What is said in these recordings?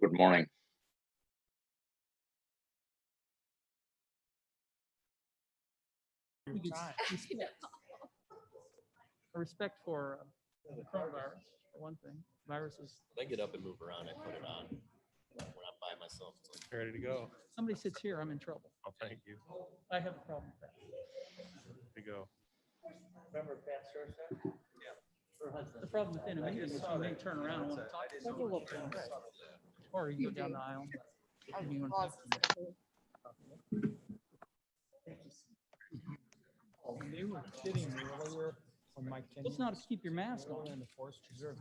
Good morning. Respect for the coronavirus, for one thing. Viruses. When I get up and move around, I put it on. When I'm by myself, it's like, Ready to go. Somebody sits here, I'm in trouble. Oh, thank you. I have a problem with that. Here we go. Remember Pat Storrs? Yeah. The problem with in a meeting is you may turn around and want to talk to someone. Or you go down the aisle. And you want to talk to them. They were kidding me earlier on my It's not to keep your mask on. in the Forest Preserve.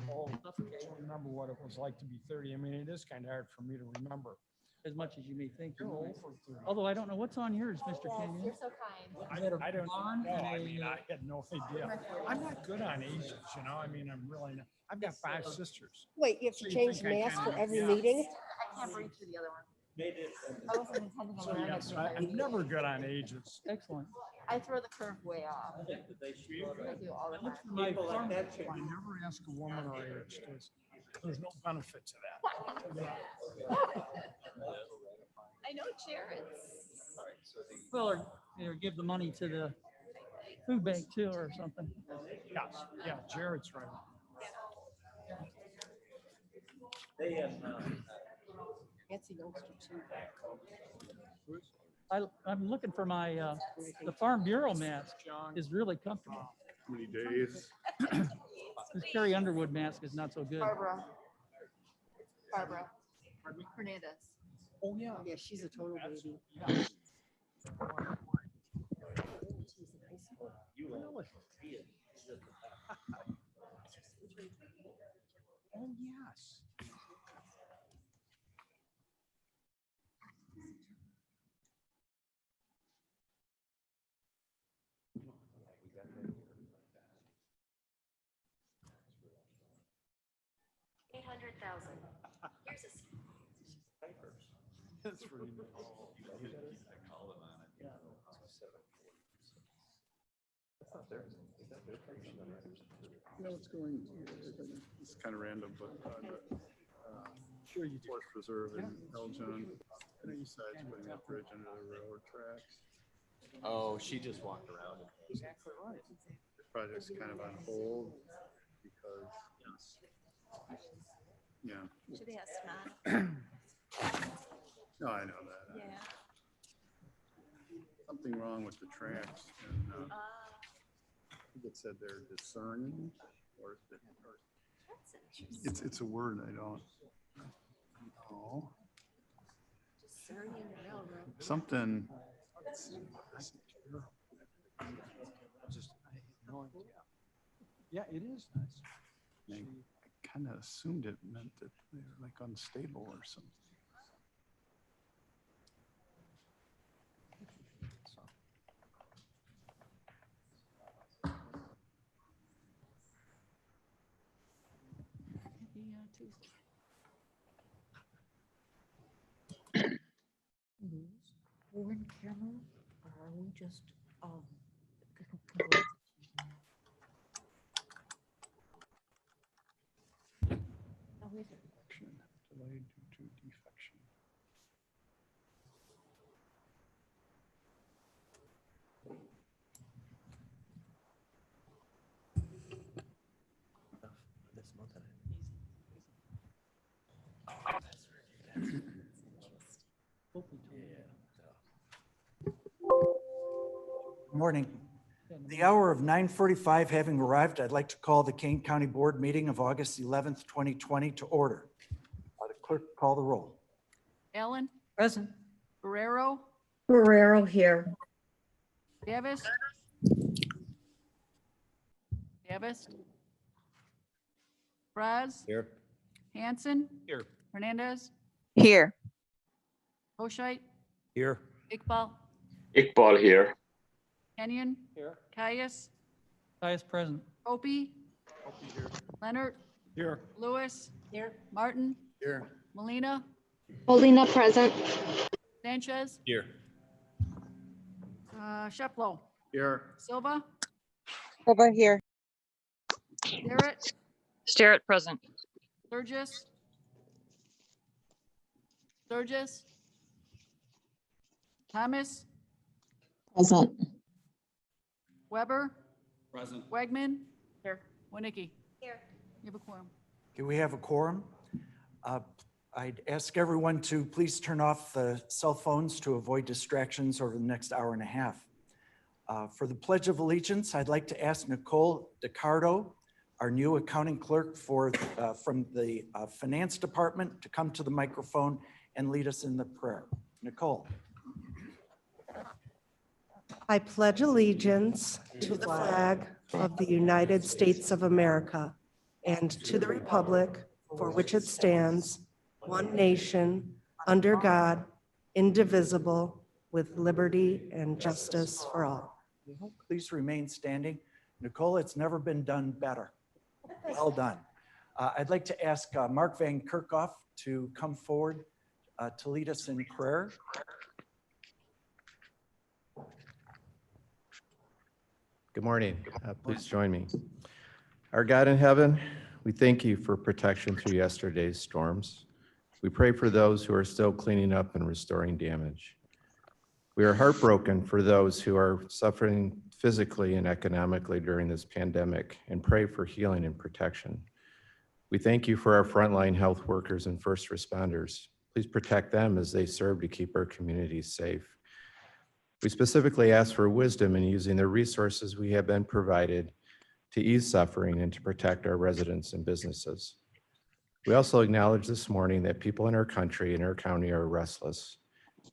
Oh, I don't remember what it was like to be 30. I mean, it is kind of hard for me to remember. As much as you may think. You're old for 30. Although I don't know what's on yours, Mr. Yes, Kenyon. you're so kind. I don't blonde know. and I a, mean, I had no idea. I'm not good on ages, you know. I mean, I'm really not. I've got 5 sisters. Wait, you have So to you change think I masks for kinda- every yeah. meeting? I can't breathe through the other one. I wasn't intending on So wearing yeah, it. so I'm never good on ages. excellent. I throw the curve way off. I do all the time. My farm- I never ask a woman her age because there's no benefit to that. I know Jared's. Well, or give the money to the food bank too, or something. Yes, yeah, Jared's right. That's a youngster too. I'm looking for my, the Farm Bureau mask is really comfortable. How many days? This Carrie Underwood mask is not so good. Barbara. Hernandez. Oh, yeah. Yeah, she's a total baby. Oh, yes. That's really No, it's going, it's kind of random, but sure you Forest Preserve in Elgin, and the east side's putting that bridge under the railroad tracks. oh, she just walked around. exactly right. The project's kind of on hold because, yeah, Should they have snot? no, I know that. Yeah. Something wrong with the tracks, and I think it said they're discerning, or is it, That's interesting. it's a word I don't know. Discerning railroad. Something, Just, I had no idea. Yeah, it is nice. I kind of assumed it meant that they were like unstable or something. We're in camera, or are we just, Delayed due to defection. This month, Morning. The hour of 9:45 having arrived, I'd like to call the Kane County Board meeting of August 11th, 2020 to order. The clerk call the roll. Ellen, Present. Guerrero, Guerrero here. Davis. Braz, here. Hanson. Here. Hernandez, Here. Oshite, Here. Iqbal here. Kenyon. Here. Caius, Highest present. Opie, Leonard, Here. Lewis, Here. Martin, Here. Molina, Molina present. Sanchez, Here. Sheplo, Here. Silva, Over here. Starrett, Starrett present. Sturgis, Sturgis, Thomas, Present. Weber, Present. Wegman, Here. Winnicki. Here. You have a quorum. Okay, we have a quorum. I'd ask everyone to please turn off the cell phones to avoid distractions over the next hour and a half. For the Pledge of Allegiance, I'd like to ask Nicole DiCardo, our new accounting clerk from the Finance Department, to come to the microphone and lead us in the prayer. Nicole. I pledge allegiance to the flag of the United States of America and to the republic for which it stands, one nation, under God, indivisible, with liberty and justice for all. Please remain standing. Nicole, it's never been done better. Well done. I'd like to ask Mark Van Kerkhoff to come forward to lead us in prayer. Good morning. Please join me. Our God in heaven, we thank you for protection through yesterday's storms. We pray for those who are still cleaning up and restoring damage. We are heartbroken for those who are suffering physically and economically during this pandemic and pray for healing and protection. We thank you for our frontline health workers and first responders. Please protect them as they serve to keep our communities safe. We specifically ask for wisdom in using the resources we have been provided to ease suffering and to protect our residents and businesses. We also acknowledge this morning that people in our country and our county are restless.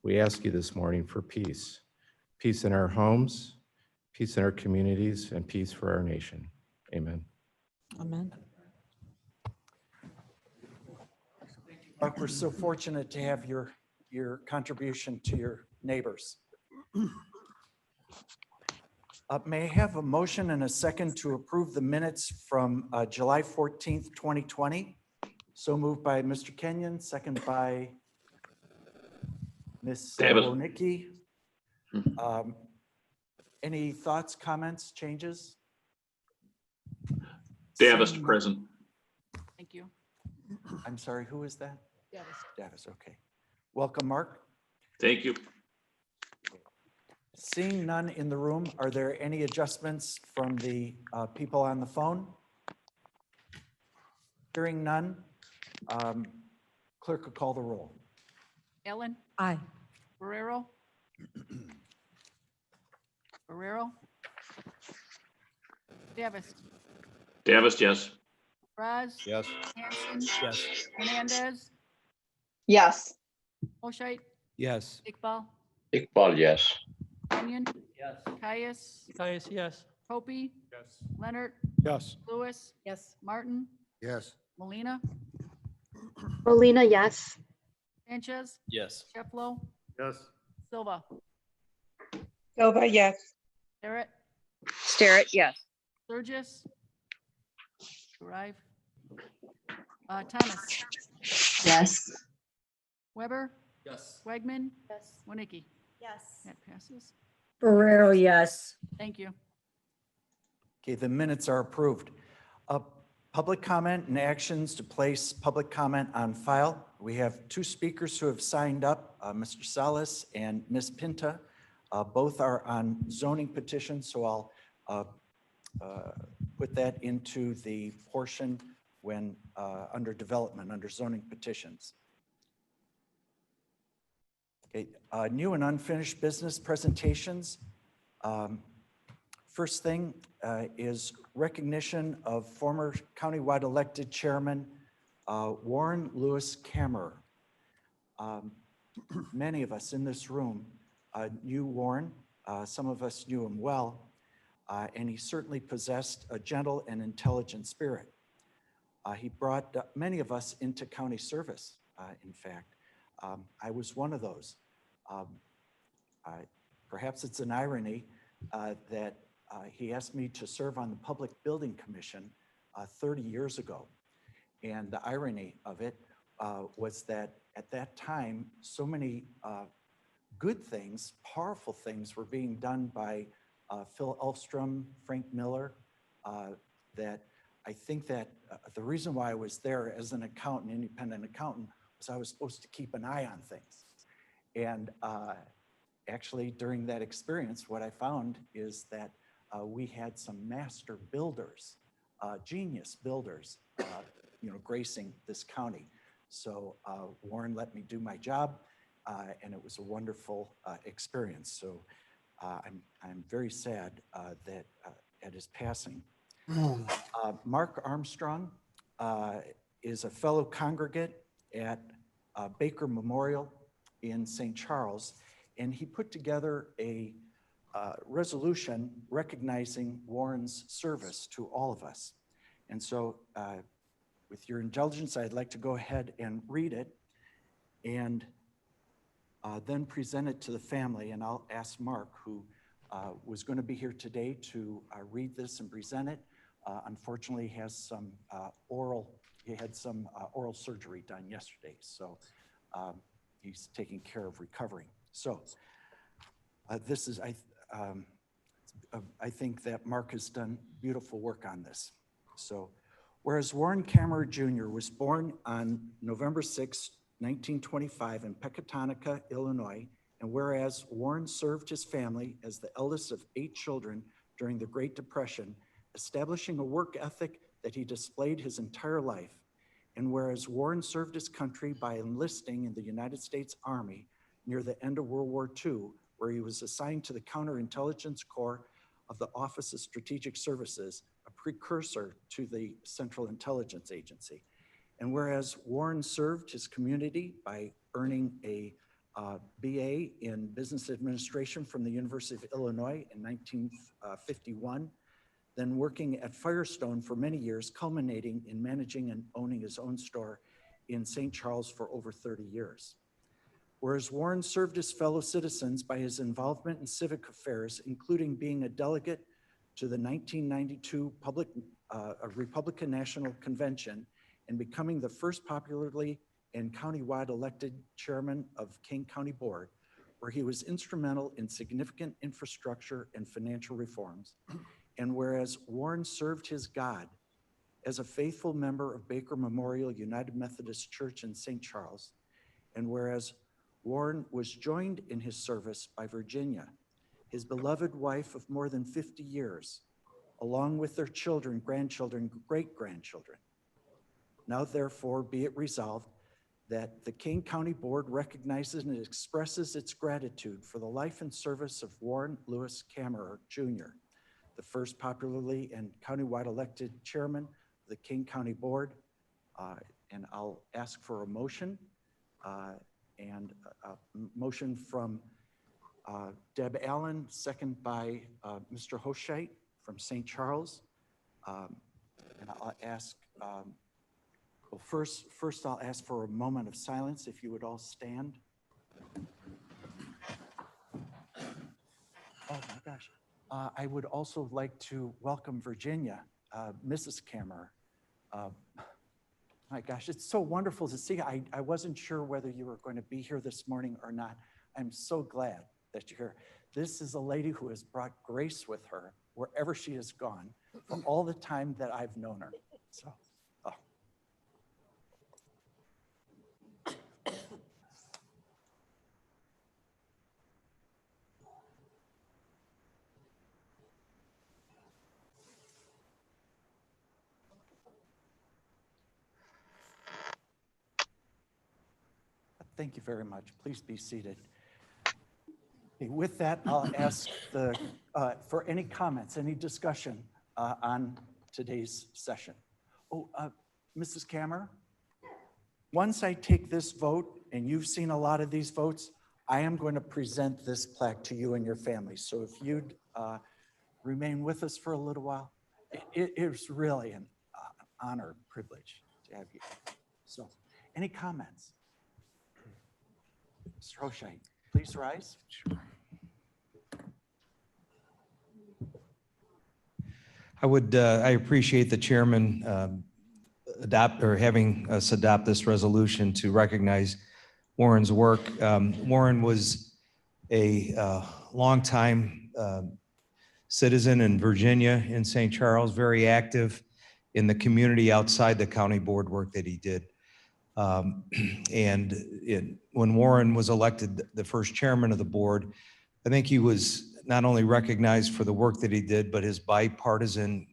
We ask you this morning for peace. Peace in our homes, peace in our communities, and peace for our nation. Amen. Amen. Mark, we're so fortunate to have your contribution to your neighbors. May I have a motion and a second to approve the minutes from July 14th, 2020? So moved by Mr. Kenyon, second by Ms. Wojnicki. Any thoughts, comments, changes? Davis present. Thank you. I'm sorry, who is that? Davis. Davis, okay. Welcome, Mark. Thank you. Seeing none in the room, are there any adjustments from the people on the phone? Hearing none, clerk will call the roll. Ellen, Aye. Barrero, Davis, Davis, yes. Raz, Yes. Hanson, Yes. Hernandez, Yes. Oshite, Yes. Iqbal, Iqbal, yes. Kenyon, Yes. Caius, Caius, yes. Hopi, Yes. Leonard, Yes. Lewis, Yes. Martin, Yes. Molina, Molina, yes. Sanchez, Yes. Cheflo, Yes. Silva, Silva, yes. Barrett, Starrett, yes. Sturgis, arrive, Thomas, Yes. Weber, Yes. Wegman, Yes. Winnicki. Yes. That passes. Barrero, yes. Thank you. Okay, the minutes are approved. Public comment and actions to place public comment on file. We have two speakers who have signed up, Mr. Salas and Ms. Pinta. Both are on zoning petitions, so I'll put that into the portion when under development, under zoning petitions. Okay, new and unfinished business presentations. First thing is recognition of former countywide elected chairman Warren Lewis Kammerer. Many of us in this room knew Warren. Some of us knew him well, and he certainly possessed a gentle and intelligent spirit. He brought many of us into county service, in fact. I was one of those. Perhaps it's an irony that he asked me to serve on the Public Building Commission 30 years ago. And the irony of it was that at that time, so many good things, powerful things were being done by Phil Elfstrom, Frank Miller, that I think that the reason why I was there as an accountant, independent accountant, was because I was supposed to keep an eye on things. And actually, during that experience, what I found is that we had some master builders, genius builders, gracing this county. So Warren let me do my job, and it was a wonderful experience. So I'm very sad that at his passing. Mark Armstrong is a fellow congregant at Baker Memorial in St. Charles, and he put together a resolution recognizing Warren's service to all of us. And so with your indulgence, I'd like to go ahead and read it and then present it to the family. And I'll ask Mark, who was going to be here today, to read this and present it. Unfortunately, he has some he had some oral surgery done yesterday, so he's taking care of recovering. So this is, I think that Mark has done beautiful work on this. So, whereas Warren Kammerer Jr. was born on November 6, 1925 in Pecatonica, Illinois, and whereas Warren served his family as the eldest of 8 children during the Great Depression, establishing a work ethic that he displayed his entire life, and whereas Warren served his country by enlisting in the United States Army near the end of World War II, where he was assigned to the Counterintelligence Corps of the Office of Strategic Services, a precursor to the Central Intelligence Agency. And whereas Warren served his community by earning a BA in Business Administration from the University of Illinois in 1951, then working at Firestone for many years, culminating in managing and owning his own store in St. Charles for over 30 years. Whereas Warren served his fellow citizens by his involvement in civic affairs, including being a delegate to the 1992 Republican National Convention and becoming the first popularly and countywide elected chairman of Kane County Board, where he was instrumental in significant infrastructure and financial reforms. And whereas Warren served his God as a faithful member of Baker Memorial United Methodist Church in St. Charles, and whereas Warren was joined in his service by Virginia, his beloved wife of more than 50 years, along with their children, grandchildren, great-grandchildren. Now therefore be it resolved that the Kane County Board recognizes and expresses its gratitude for the life and service of Warren Lewis Kammerer Jr., the first popularly and countywide elected chairman of the Kane County Board. And I'll ask for a motion and a motion from Deb Allen, second by Mr. Hoshite from St. Charles. And I'll ask, well, first I'll ask for a moment of silence, if you would all stand. Oh my gosh. I would also like to welcome Virginia, Mrs. Kammerer. My gosh, it's so wonderful to see. I wasn't sure whether you were going to be here this morning or not. I'm so glad that you're here. This is a lady who has brought grace with her wherever she has gone from all the time that I've known her. So, thank you very much. Please be seated. Okay, with that, I'll ask for any comments, any discussion on today's session. Oh, Mrs. Kammerer, once I take this vote, and you've seen a lot of these votes, I am going to present this plaque to you and your family. So if you'd remain with us for a little while, it is really an honor, privilege to have you. So, any comments? Mr. Hoshite, please rise. Sure. I appreciate the chairman having us adopt this resolution to recognize Warren's work. Warren was a longtime citizen in Virginia, in St. Charles, very active in the community outside the county board work that he did. When Warren was elected the first chairman of the board, I think he was not only recognized for the work that he did, but his bipartisan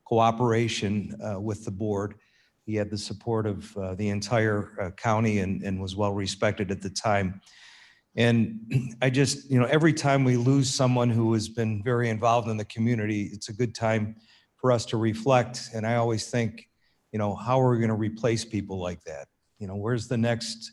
cooperation with the board. He had the support of the entire county and was well respected at the time. And I just, every time we lose someone who has been very involved in the community, it's a good time for us to reflect. And I always think, how are we going to replace people like that? Where's the next,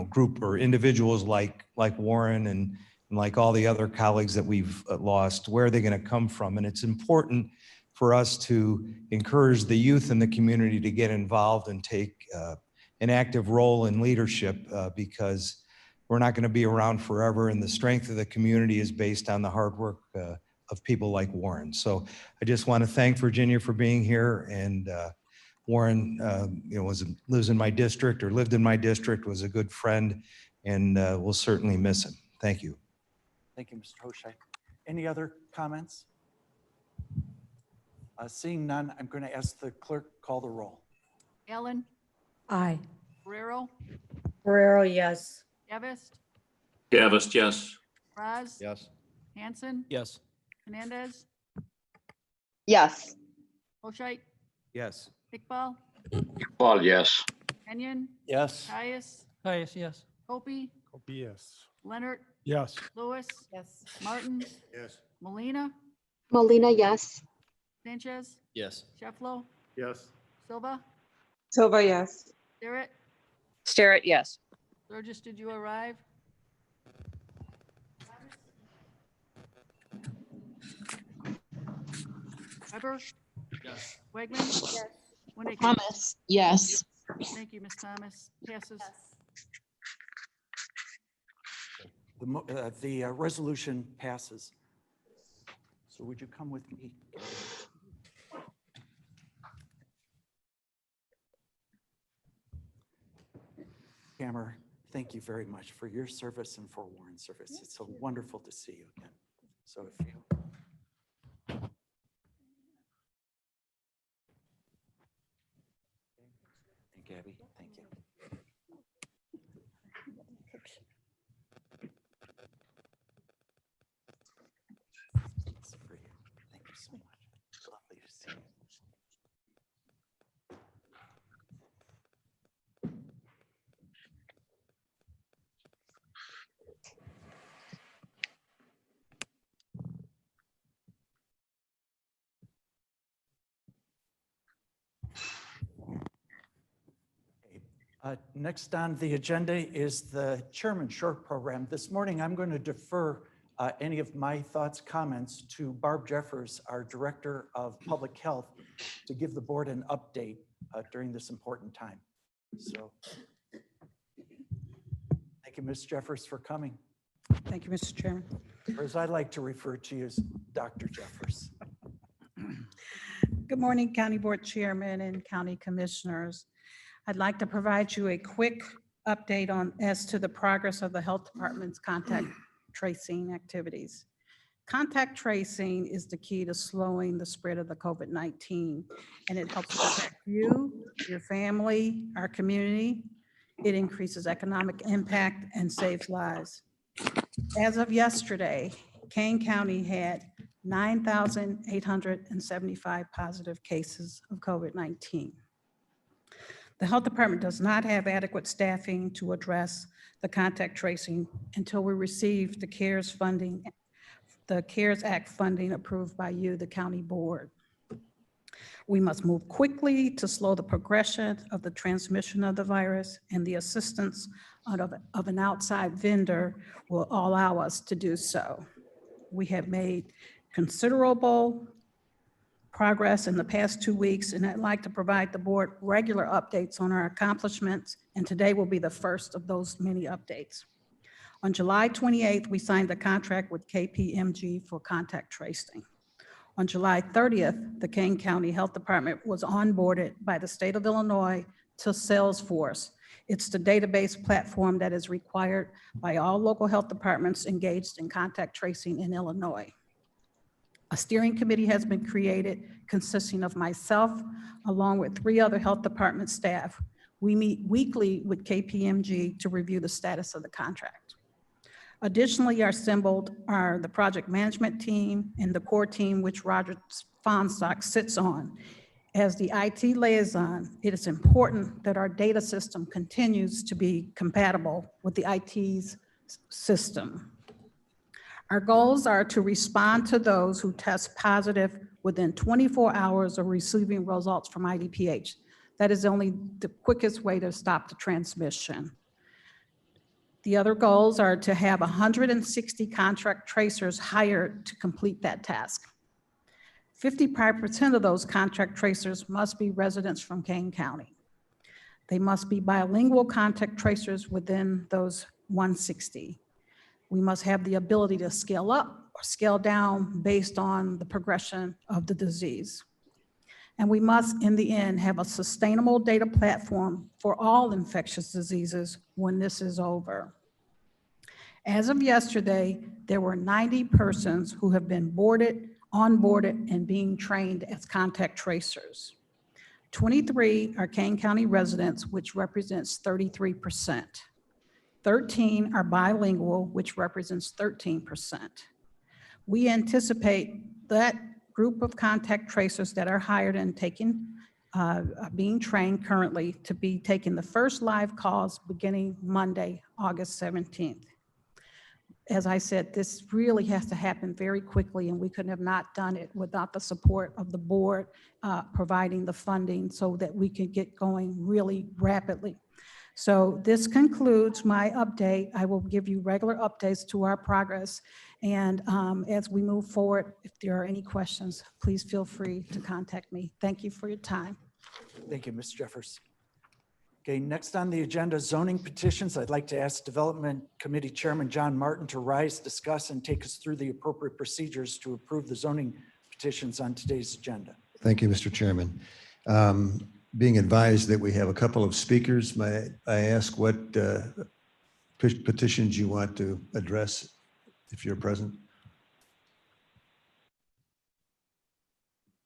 group or individuals like Warren and like all the other colleagues that we've lost? Where are they going to come from? And it's important for us to encourage the youth in the community to get involved and take an active role in leadership because we're not going to be around forever. And the strength of the community is based on the hard work of people like Warren. So I just want to thank Virginia for being here. And Warren, lives in my district or lived in my district, was a good friend, and we'll certainly miss him. Thank you. Thank you, Mr. Hoshai. Any other comments? Seeing none, I'm going to ask the clerk call the roll. Allen, Aye. Ferrero, Ferrero, yes. Gavest, Gavest, yes. Raz, Yes. Hanson, Yes. Hernandez, Yes. Hoshai, Yes. Iqbal, Paul, yes. Kenyon, Yes. Caius, Yes. Hopi, Yes. Leonard, Yes. Lewis, Yes. Martin, Yes. Molina, Molina, yes. Sanchez, Yes. Shefflo, Yes. Silva, Silva, yes. Starrett, Starrett, yes. Burgess, did you arrive? Weber? Yes. Wegman? Yes. Winnick? Thomas, yes. Thank you, Ms. Thomas. Passes. The resolution passes. So would you come with me? Cameron, thank you very much for your service and for Warren's service. It's so wonderful to see you again. So if you. And Gabby, thank you. It's for you. Thank you so much. It's lovely to see you. Next on the agenda is the Chairman Short Program. This morning, I'm going to defer any of my thoughts, comments to Barb Jeffers, our Director of Public Health, to give the board an update during this important time. So, thank you, Ms. Jeffers, for coming. Thank you, Mr. Chairman. Or as I like to refer to you as Dr. Jeffers. Good morning, County Board Chairman and County Commissioners. I'd like to provide you a quick update as to the progress of the Health Department's contact tracing activities. Contact tracing is the key to slowing the spread of the COVID-19, and it helps protect you, your family, our community. It increases economic impact and saves lives. As of yesterday, Kane County had 9,875 positive cases of COVID-19. The Health Department does not have adequate staffing to address the contact tracing until we receive the CARES funding, the CARES Act funding approved by you, the county board. We must move quickly to slow the progression of the transmission of the virus, and the assistance of an outside vendor will allow us to do so. We have made considerable progress in the past 2 weeks, and I'd like to provide the board regular updates on our accomplishments, and today will be the first of those many updates. On July 28th, we signed a contract with KPMG for contact tracing. On July 30th, the Kane County Health Department was onboarded by the state of Illinois to Salesforce. It's the database platform that is required by all local health departments engaged in contact tracing in Illinois. A steering committee has been created consisting of myself, along with 3 other health department staff. We meet weekly with KPMG to review the status of the contract. Additionally, assembled are the project management team and the core team, which Roger Fonstock sits on. As the IT liaison, it is important that our data system continues to be compatible with the IT's system. Our goals are to respond to those who test positive within 24 hours of receiving results from IDPH. That is only the quickest way to stop the transmission. The other goals are to have 160 contract tracers hired to complete that task. 55% of those contract tracers must be residents from Kane County. They must be bilingual contact tracers within those 160. We must have the ability to scale up or scale down based on the progression of the disease. And we must, in the end, have a sustainable data platform for all infectious diseases when this is over. As of yesterday, there were 90 persons who have been onboarded, and being trained as contact tracers. 23 are Kane County residents, which represents 33%. 13 are bilingual, which represents 13%. We anticipate that group of contact tracers that are hired and being trained currently to be taking the first live calls beginning Monday, August 17th. As I said, this really has to happen very quickly, and we could have not done it without the support of the board providing the funding so that we could get going really rapidly. So this concludes my update. I will give you regular updates to our progress. And as we move forward, if there are any questions, please feel free to contact me. Thank you for your time. Thank you, Ms. Jeffers. Okay, next on the agenda, zoning petitions. I'd like to ask Development Committee Chairman John Martin to rise, discuss, and take us through the appropriate procedures to approve the zoning petitions on today's agenda. Thank you, Mr. Chairman. Being advised that we have a couple of speakers, may I ask what petitions you want to address if you're present?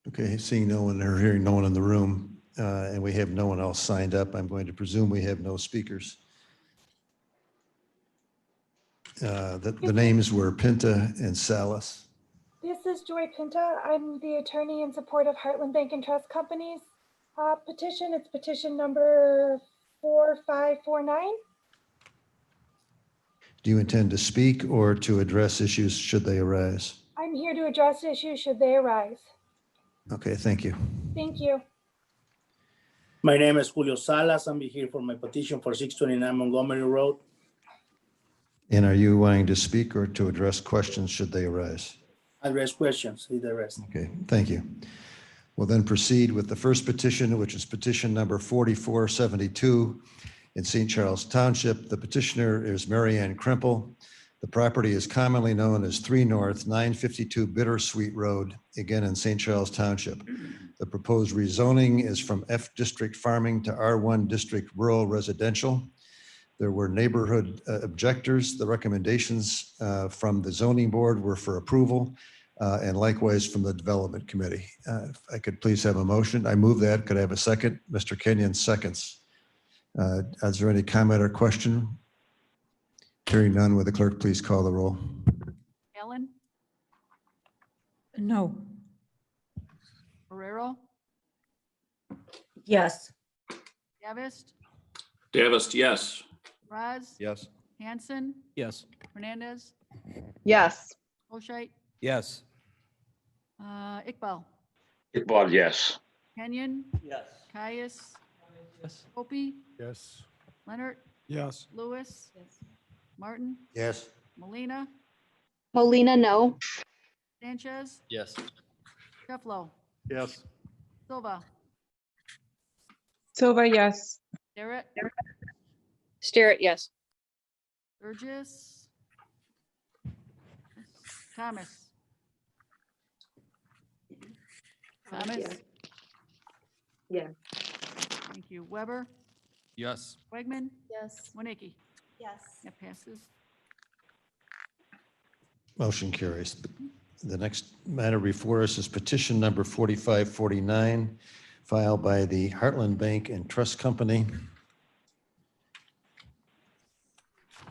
Okay, seeing no one or hearing no one in the room, and we have no one else signed up, I'm going to presume we have no speakers. The names were Pinta and Salas. This is Joy Pinta. I'm the attorney in support of Heartland Bank and Trust Company's petition. It's petition number 4549. Do you intend to speak or to address issues should they arise? I'm here to address issues should they arise. Okay, thank you. Thank you. My name is Julio Salas. I'm here for my petition for 629 Montgomery Road. And are you wanting to speak or to address questions should they arise? Address questions, see the rest. Okay, thank you. We'll then proceed with the first petition, which is petition number 4472 in St. Charles Township. The petitioner is Mary Ann Krimple. The property is commonly known as 3 North 952 Bittersweet Road, again in St. Charles Township. The proposed rezoning is from F District Farming to R1 District Rural Residential. There were neighborhood objectors. The recommendations from the zoning board were for approval, and likewise from the development committee. If I could please have a motion. I move that. Could I have a second? Mr. Kenyon seconds. Is there any comment or question? Hearing none, will the clerk please call the roll? Allen, No. Ferrero, Yes. Davis, Davis, yes. Raz, Yes. Hanson, Yes. Hernandez, Yes. Oshite, Yes. Iqbal, Iqbal, yes. Kenyon, Yes. Caius, Yes. Hopi, Yes. Leonard, Yes. Lewis, Martin, Yes. Molina, Molina, no. Sanchez, Yes. Shefflo, Yes. Silva, Silva, yes. Barrett, Starrett, yes. Burgess, Thomas. Thomas? Yeah. Thank you. Weber, Yes. Wegman, Yes. Winnicki. Yes. That passes. Motion carries. The next matter before us is petition number 4549, filed by the Heartland Bank and Trust Company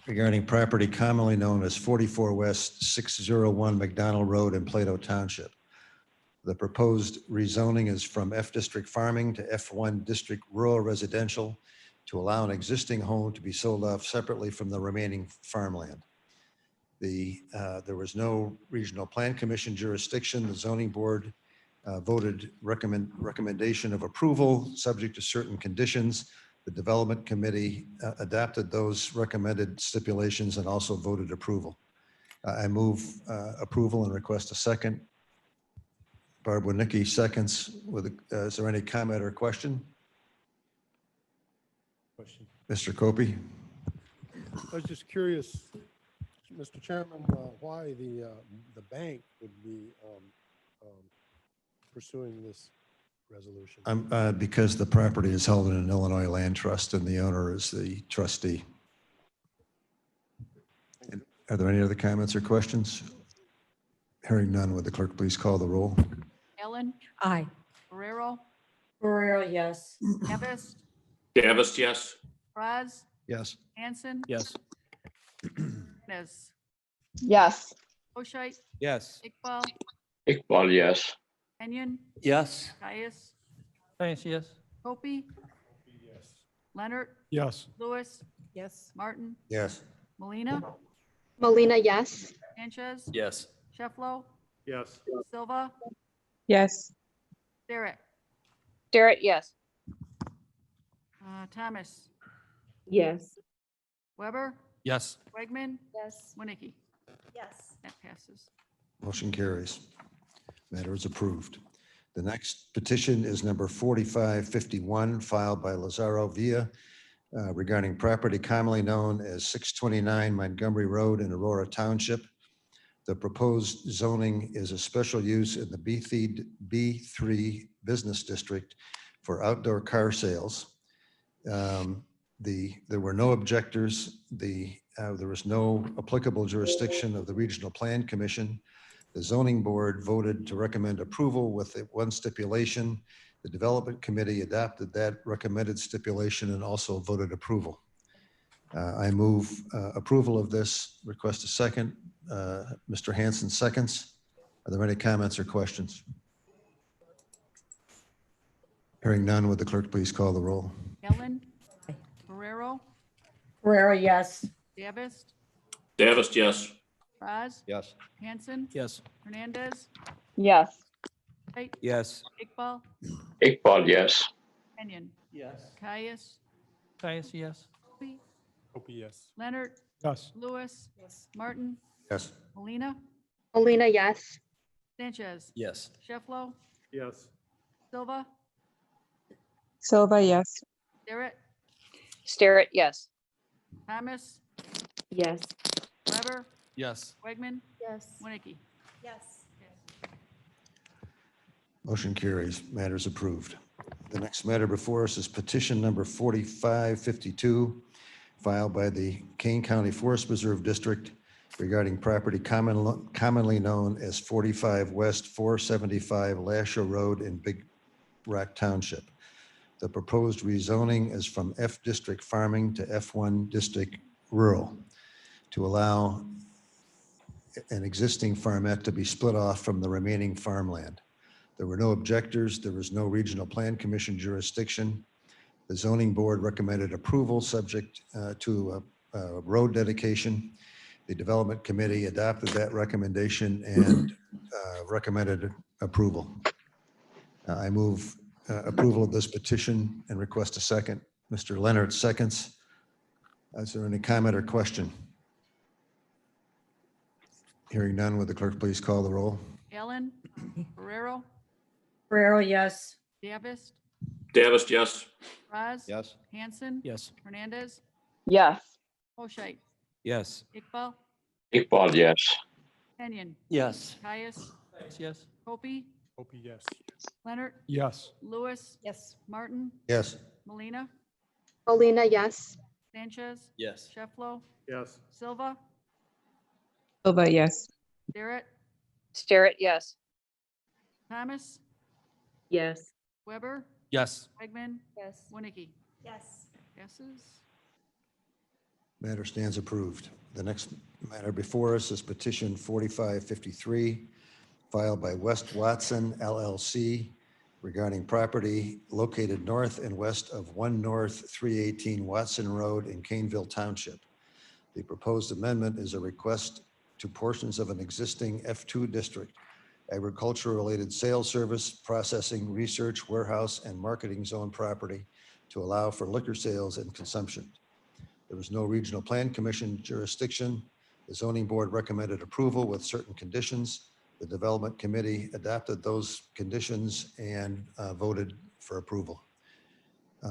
regarding property commonly known as 44 West 601 McDonald Road in Plato Township. The proposed rezoning is from F District Farming to F1 District Rural Residential to allow an existing home to be sold off separately from the remaining farmland. There was no regional plan commission jurisdiction. The zoning board voted recommendation of approval subject to certain conditions. The development committee adopted those recommended stipulations and also voted approval. I move approval and request a second. Barb Winnicki seconds. Is there any comment or question? Mr. Copey? I was just curious, Mr. Chairman, why the bank would be pursuing this resolution? Because the property is held in an Illinois land trust and the owner is the trustee. Are there any other comments or questions? Hearing none, would the clerk please call the roll? Ellen, Aye. Ferrero, Ferrero, yes. Davis, Davis, yes. Braz, Yes. Hanson, Yes. Nez, Yes. Oshite, Yes. Iqbal, Iqbal, yes. Kenyon, Yes. Caius, Caius, yes. Hopi, Leonard, Yes. Lewis, Yes. Martin, Yes. Molina, Molina, yes. Sanchez, Yes. Shefflo, Yes. Silva, Yes. Barrett, Barrett, yes. Thomas, Yes. Weber, Yes. Wegman, Yes. Winnicki. Yes. That passes. Motion carries. Matter is approved. The next petition is number 4551, filed by Lazaro Villa regarding property commonly known as 629 Montgomery Road in Aurora Township. The proposed zoning is a special use in the B3 business district for outdoor car sales. There were no objectors. There was no applicable jurisdiction of the Regional Plan Commission. The zoning board voted to recommend approval with one stipulation. The development committee adopted that recommended stipulation and also voted approval. I move approval of this. Request a second. Mr. Hanson seconds. Are there any comments or questions? Hearing none, would the clerk please call the roll? Ellen, Ferrero, Ferrero, yes. Davis, Davis, yes. Braz, Yes. Hanson, Yes. Hernandez, Yes. Wright, Yes. Iqbal, Iqbal, yes. Kenyon, Yes. Caius, Caius, yes. Hopi, Hope yes. Leonard, Yes. Lewis, Yes. Martin, Yes. Molina, Molina, yes. Sanchez, Yes. Shefflo, Yes. Silva, Silva, yes. Barrett, Starrett, yes. Thomas, Yes. Weber, Yes. Wegman, Yes. Winnicki. Yes. Motion carries. Matter is approved. The next matter before us is petition number 4552, filed by the Kane County Forest Preserve District regarding property commonly known as 45 West 475 Lasher Road in Big Rock Township. The proposed rezoning is from F District Farming to F1 District Rural to allow an existing farmette to be split off from the remaining farmland. There were no objectors. There was no regional plan commission jurisdiction. The zoning board recommended approval subject to a road dedication. The development committee adopted that recommendation and recommended approval. I move approval of this petition and request a second. Mr. Leonard seconds. Is there any comment or question? Hearing none, would the clerk please call the roll? Ellen, Ferrero, Ferrero, yes. Davis, Davis, yes. Braz, Yes. Hanson, Yes. Hernandez, Yes. Oshite, Yes. Iqbal, Iqbal, yes. Kenyon, Yes. Caius, Caius, yes. Hopi, Hope yes. Leonard, Yes. Lewis, Yes. Martin, Yes. Molina, Molina, yes. Sanchez, Yes. Shefflo, Yes. Silva, Silva, yes. Barrett, Starrett, yes. Thomas, Yes. Weber, Yes. Wegman, Yes. Winnicke. Yes. Passes. Matter stands approved. The next matter before us is petition 4553, filed by West Watson LLC regarding property located north and west of 1 North 318 Watson Road in Caneville Township. The proposed amendment is a request to portions of an existing F2 district, agriculture-related sales service, processing, research, warehouse, and marketing zone property to allow for liquor sales and consumption. There was no regional plan commission jurisdiction. The zoning board recommended approval with certain conditions. The development committee adopted those conditions and voted for approval.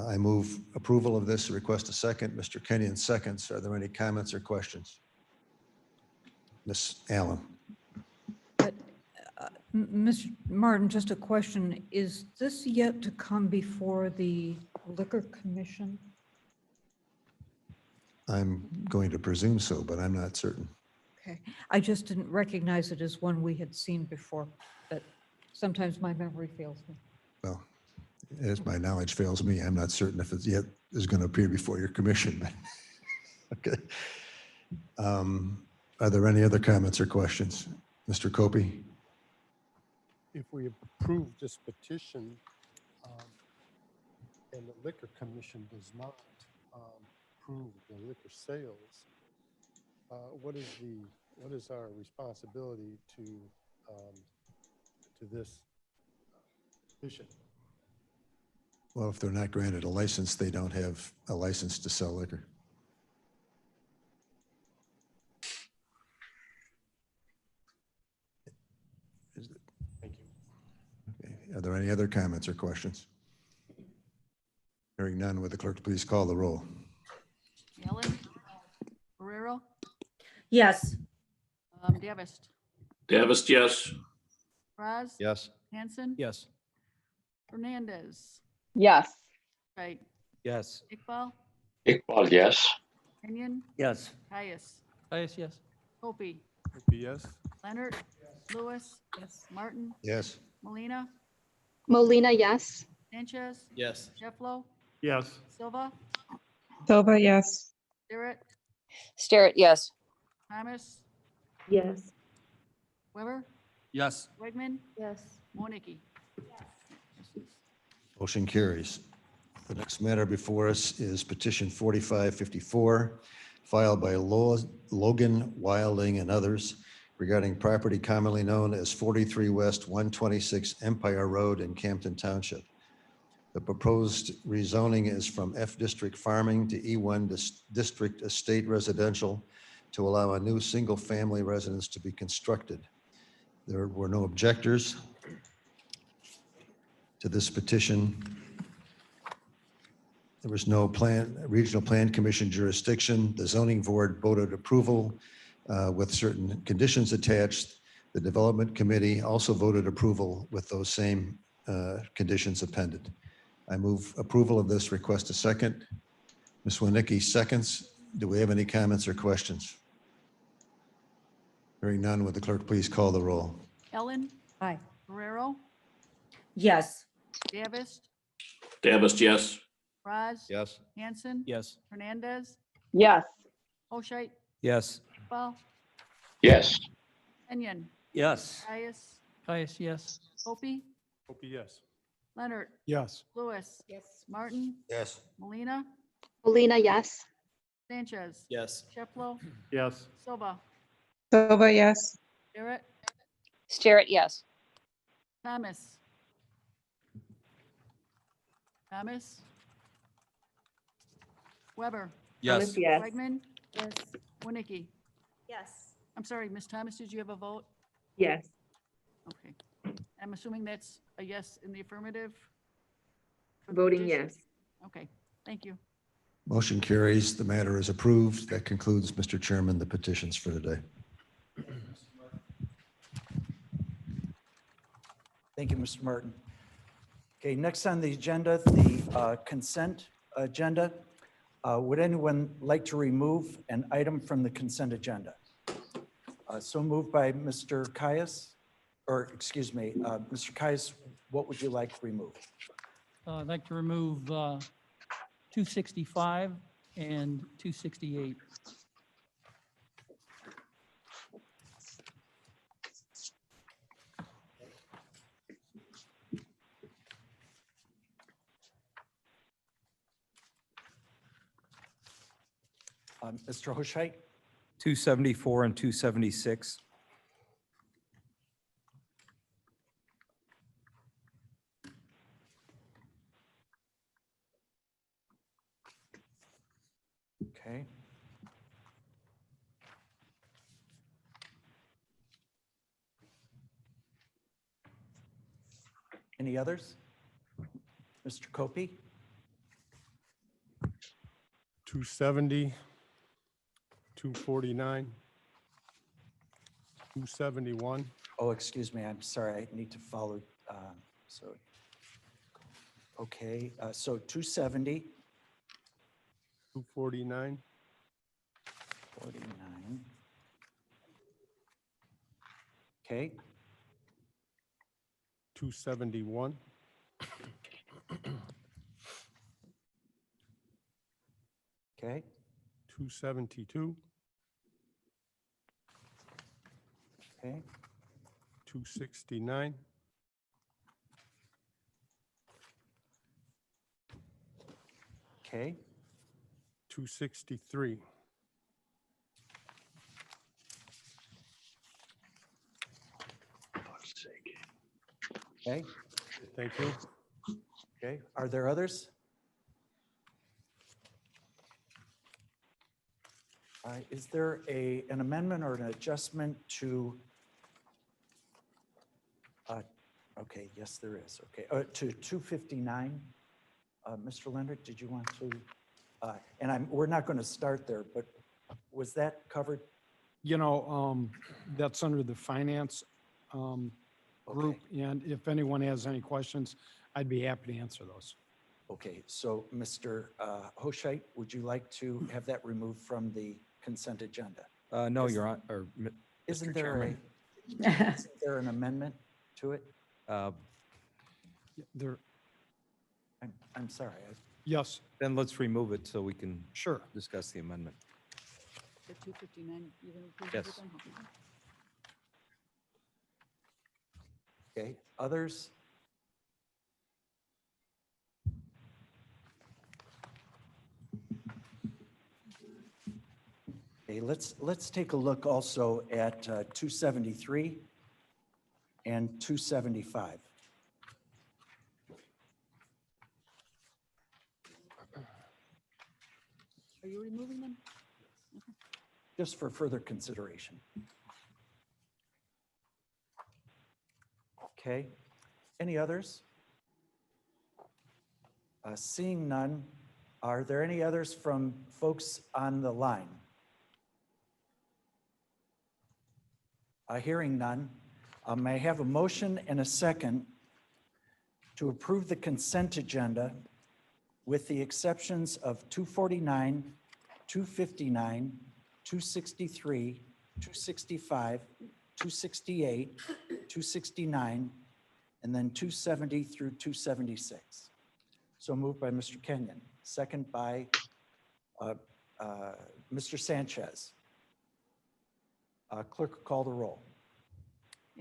I move approval of this. Request a second. Mr. Kenyon seconds. Are there any comments or questions? Ms. Allen. Mr. Martin, just a question. Is this yet to come before the Liquor Commission? I'm going to presume so, but I'm not certain. Okay, I just didn't recognize it as one we had seen before, but sometimes my memory fails me. Well, as my knowledge fails me, I'm not certain if it yet is going to appear before your commission. Okay. Are there any other comments or questions? Mr. Copey? If we approve this petition, and the Liquor Commission does not approve the liquor sales, what is our responsibility to this petition? Well, if they're not granted a license, they don't have a license to sell liquor. Thank you. Okay. Are there any other comments or questions? Hearing none, would the clerk please call the roll? Allen, Guerrero, Yes. Davis, Davis, yes. Raz, Yes. Hanson, Yes. Hernandez, Yes. Wright, Yes. Iqbal, Iqbal, yes. Kenyon, Yes. Caius, Yes. Opie, Yes. Leonard, Lewis, Martin, Yes. Molina, Molina, yes. Sanchez, Yes. Shefflo, Yes. Silva, Silva, yes. Starrett, Starrett, yes. Thomas, Yes. Weber, Yes. Wegman, Yes. Winnicke. Motion carries. The next matter before us is petition 4554, filed by Logan Wilding and others regarding property commonly known as 43 West 126 Empire Road in Campton Township. The proposed rezoning is from F District Farming to E1 District Estate Residential to allow a new single-family residence to be constructed. There were no objectors to this petition. There was no regional plan commission jurisdiction. The zoning board voted approval with certain conditions attached. The development committee also voted approval with those same conditions appended. I move approval of this. Request a second. Ms. Winnicke seconds. Do we have any comments or questions? Hearing none, would the clerk please call the roll? Ellen, Aye. Guerrero, Yes. Davis, Davis, yes. Raz, Yes. Hanson, Yes. Hernandez, Yes. Oshite, Yes. Iqbal, Yes. Kenyon, Yes. Caius, Yes. Opie, Yes. Leonard, Yes. Lewis, Yes. Martin, Yes. Molina, Molina, yes. Sanchez, Yes. Shefflo, Yes. Silva, Silva, yes. Starrett, Starrett, yes. Thomas. Weber, Yes. Yes. Wegman, Yes. Winnicke. Yes. I'm sorry, Ms. Thomas, did you have a vote? Yes. Okay. I'm assuming that's a yes in the affirmative? for the Voting petition? yes. Okay, thank you. Motion carries. The matter is approved. That concludes, Mr. Chairman, the petitions for today. Thank you, Mr. Martin. Okay, next on the agenda, the consent agenda. Would anyone like to remove an item from the consent agenda? So moved by Mr. Caius. or excuse me, Mr. Kais, what would you like removed? I'd like to remove 265 and 268. Mr. Hoshait? 274 and 276. Okay. Any others? Mr. Copey? 270, 249, 271. Oh, excuse me, I'm sorry, I need to follow, so. Okay, so 270, 249, 49. Okay, 271, okay, 272, okay, 269, okay, 263, okay, thank you. okay. Are there others? Is there an amendment or an adjustment to, okay, yes, there is, okay, to 259? Mr. Leonard, did you want to, and we're not going to start there, but was that covered? You know, that's under the finance group, and if anyone has any questions, I'd be happy to answer those. Okay, so Mr. Hoshait, would you like to have that removed from the consent agenda? No, Your Honor, or Isn't Mr. there Chairman. isn't there an amendment to it? There, I'm sorry. yes, Then let's remove it so we can sure. discuss the amendment. The 259, you're going to approve Yes. everything? Okay, others? Okay, let's take a look also at 273 and 275. Are you removing them? Just for further consideration. Okay, any others? Seeing none, are there any others from folks on the line? Hearing none, may I have a motion and a second to approve the consent agenda with the exceptions of 249, 259, 263, 265, 268, 269, and then 270 through 276. So moved by Mr. Kenyon, second by Mr. Sanchez. Clerk, call the roll.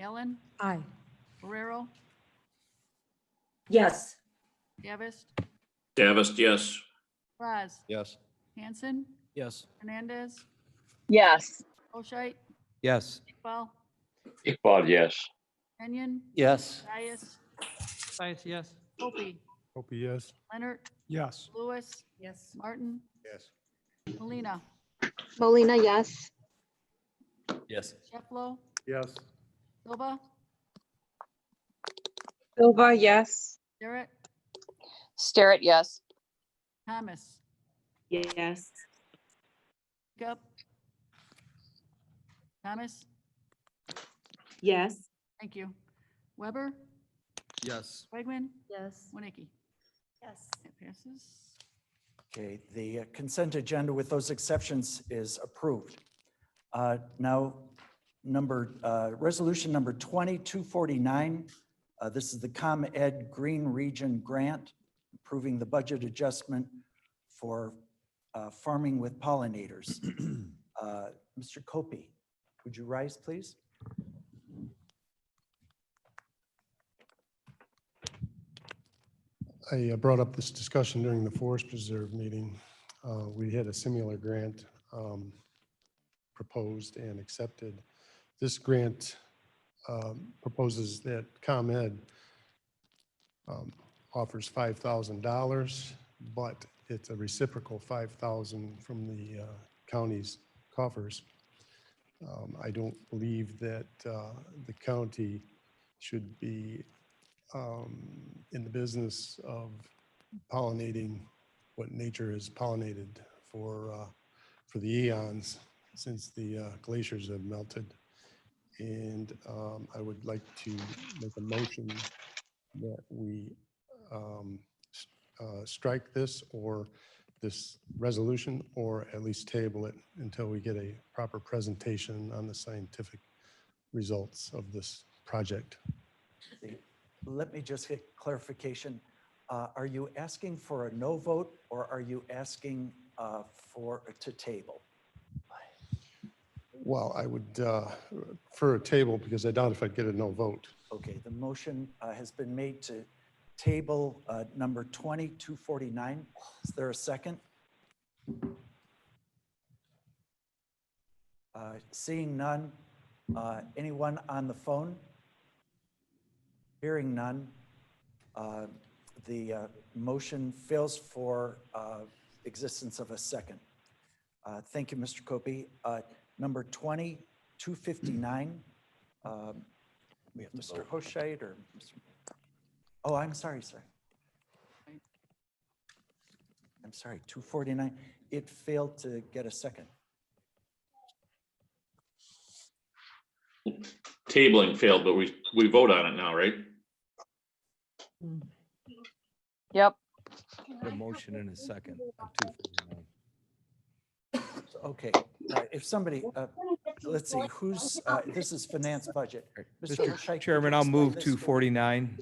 Allen? Aye. Guerrero? Yes. Davis? Davis, yes. Raz? Yes. Hanson? Yes. Hernandez? Yes. Oshait? Yes. Iqbal? Iqbal, yes. Kenyon? Yes. Dias? Dias, yes. Opie? Hope yes. Leonard? Yes. Lewis? Yes. Martin? Yes. Molina? Molina, yes. Yes. Sheflo? Yes. Silva? Silva, yes. Jarrett? Starrett, yes. Thomas? Yes. Cup? Thomas? Yes. Thank you. Weber? Yes. Wegman? Yes. Winnicki? Yes. That passes. Okay, the consent agenda with those exceptions is approved. Now, Resolution number 2249. This is the ComEd Green Region Grant, approving the budget adjustment for farming with pollinators. Mr. Copey, would you rise, please? I brought up this discussion during the Forest Preserve meeting. We had a similar grant proposed and accepted. This grant proposes that ComEd offers $5,000, but it's a reciprocal $5,000 from the county's coffers. I don't believe that the county should be in the business of pollinating what nature has pollinated for the eons since the glaciers have melted. And I would like to make a motion that we strike this resolution, or at least table it until we get a proper presentation on the scientific results of this project. Let me just get clarification. Are you asking for a no vote, or are you asking to table? Well, I would prefer a table because I doubt if I'd get a no vote. Okay, the motion has been made to table number 2249. Is there a second? Seeing none, anyone on the phone? Hearing none, the motion fails for existence of a second. Thank you, Mr. Copey. Number 2259, we have Mr. Hoshait or Mr. Oh, I'm sorry, sir. I'm sorry, 249. It failed to get a second. Tabling failed, but we vote on it now, right? Yep. A motion in a second on 249. Okay, if somebody, let's see, who's, this is finance budget. Mr. Hoshait, could you Chairman, I'll explain move this? 249.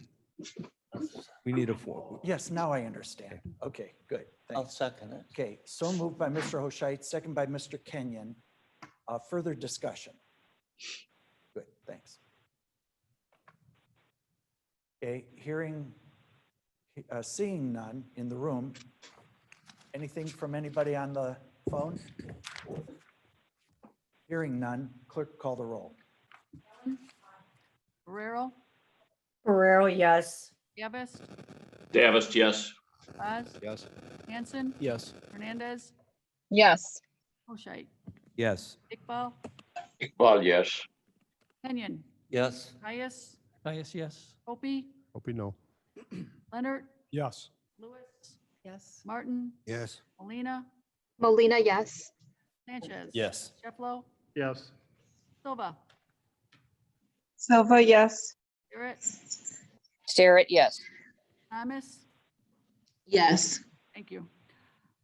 We need a four. Yes, now I understand. Okay, good. I'll Thanks. second it. Okay, so moved by Mr. Hoshait, second by Mr. Kenyon. Further discussion? Good, thanks. Okay, seeing none in the room. Anything from anybody on the phone? Hearing none, clerk call the roll. Guerrero, Guerrero, yes. Davis, Davis, yes. Oz, Yes. Hanson, Yes. Hernandez, Yes. Hoshait, Yes. Iqbal, Iqbal, yes. Kenyon, Yes. Yes, yes. Opie, Hope you know. Leonard, Yes. Lewis, Yes. Martin, Yes. Molina, Molina, yes. Sanchez. Yes. Sheffield, Yes. Silva, Silva, yes. Garrett, Starrett, yes. Thomas, Yes. thank you.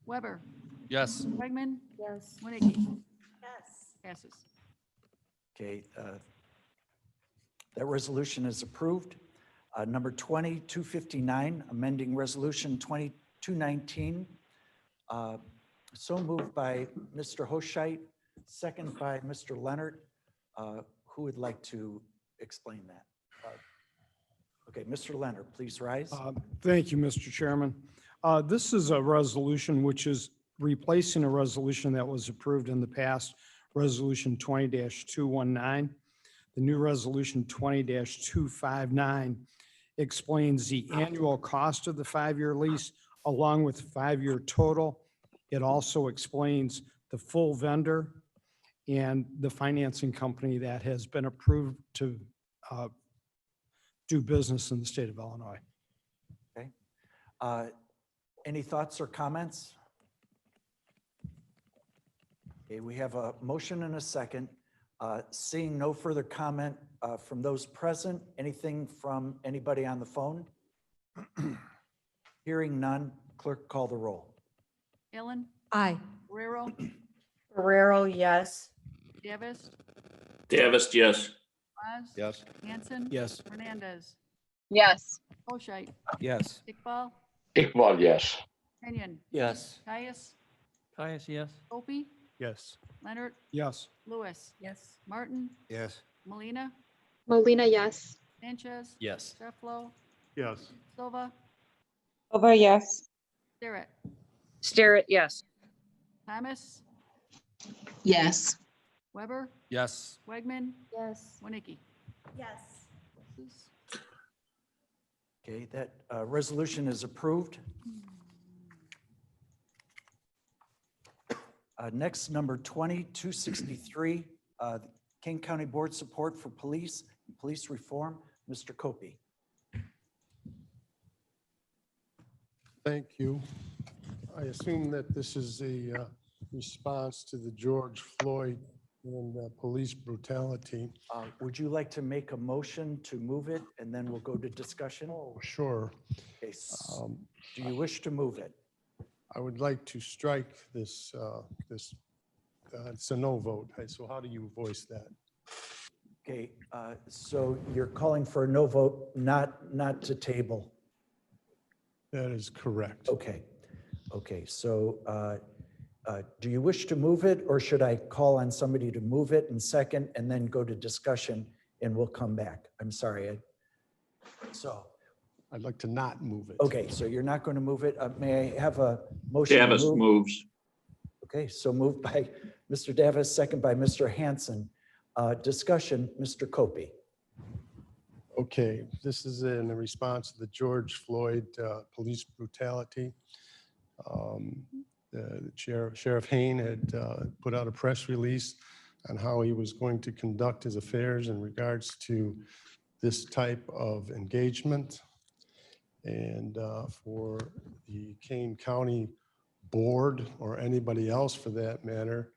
Weber, Yes. Bregman, Yes. Winnicke, Yes. passes. Okay, that resolution is approved. Number 2259, amending resolution 2219. So moved by Mr. Hoshait, second by Mr. Leonard. Who would like to explain that? Okay, Mr. Leonard, please rise. Thank you, Mr. Chairman. This is a resolution which is replacing a resolution that was approved in the past, Resolution 20-219. The new Resolution 20-259 explains the annual cost of the 5-year lease along with the 5-year total. It also explains the full vendor and the financing company that has been approved to do business in the state of Illinois. Okay. Any thoughts or comments? Okay, we have a motion and a second. Seeing no further comment from those present, anything from anybody on the phone? Hearing none, clerk call the roll. Allen, Aye. Guerrero, Guerrero, yes. Davis, Davis, yes. Oz. Yes. Hanson. Yes. Hernandez. Yes. Bolshite. Yes. Iqbal. Iqbal, yes. Kenyon. Yes. Caius. Caius, yes. Opie. Yes. Leonard. Yes. Lewis. Yes. Martin. Yes. Molina. Molina, yes. Sanchez. Yes. Shefflo. Yes. Silva. Over, yes. Starrett. Starrett, yes. Thomas. Yes. Weber. Yes. Wegman. Yes. Winnicki. Yes. Okay, that resolution is approved. Next, number 2263, Kane County Board Support for Police and Police Reform, Mr. Copey. Thank you. I assume that this is a response to the George Floyd and police brutality. Would you like to make a motion to move it, and then we'll go to discussion? Oh, sure. Okay, do you wish to move it? I would like to strike this, it's a no vote. So how do you voice that? Okay, so you're calling for a no vote, not to table? That is correct. Okay, okay, so do you wish to move it, or should I call on somebody to move it in second and then go to discussion and we'll come back? I'm sorry. I'd like to not move it. Okay, so you're not going to move it. May I have a motion? to Davis move? moves. Okay, so moved by Mr. Davis, second by Mr. Hanson. Discussion, Mr. Copey. Okay, this is in response to the George Floyd police brutality. Sheriff Kane had put out a press release on how he was going to conduct his affairs in regards to this type of engagement. And for the Kane County Board, or anybody else for that matter,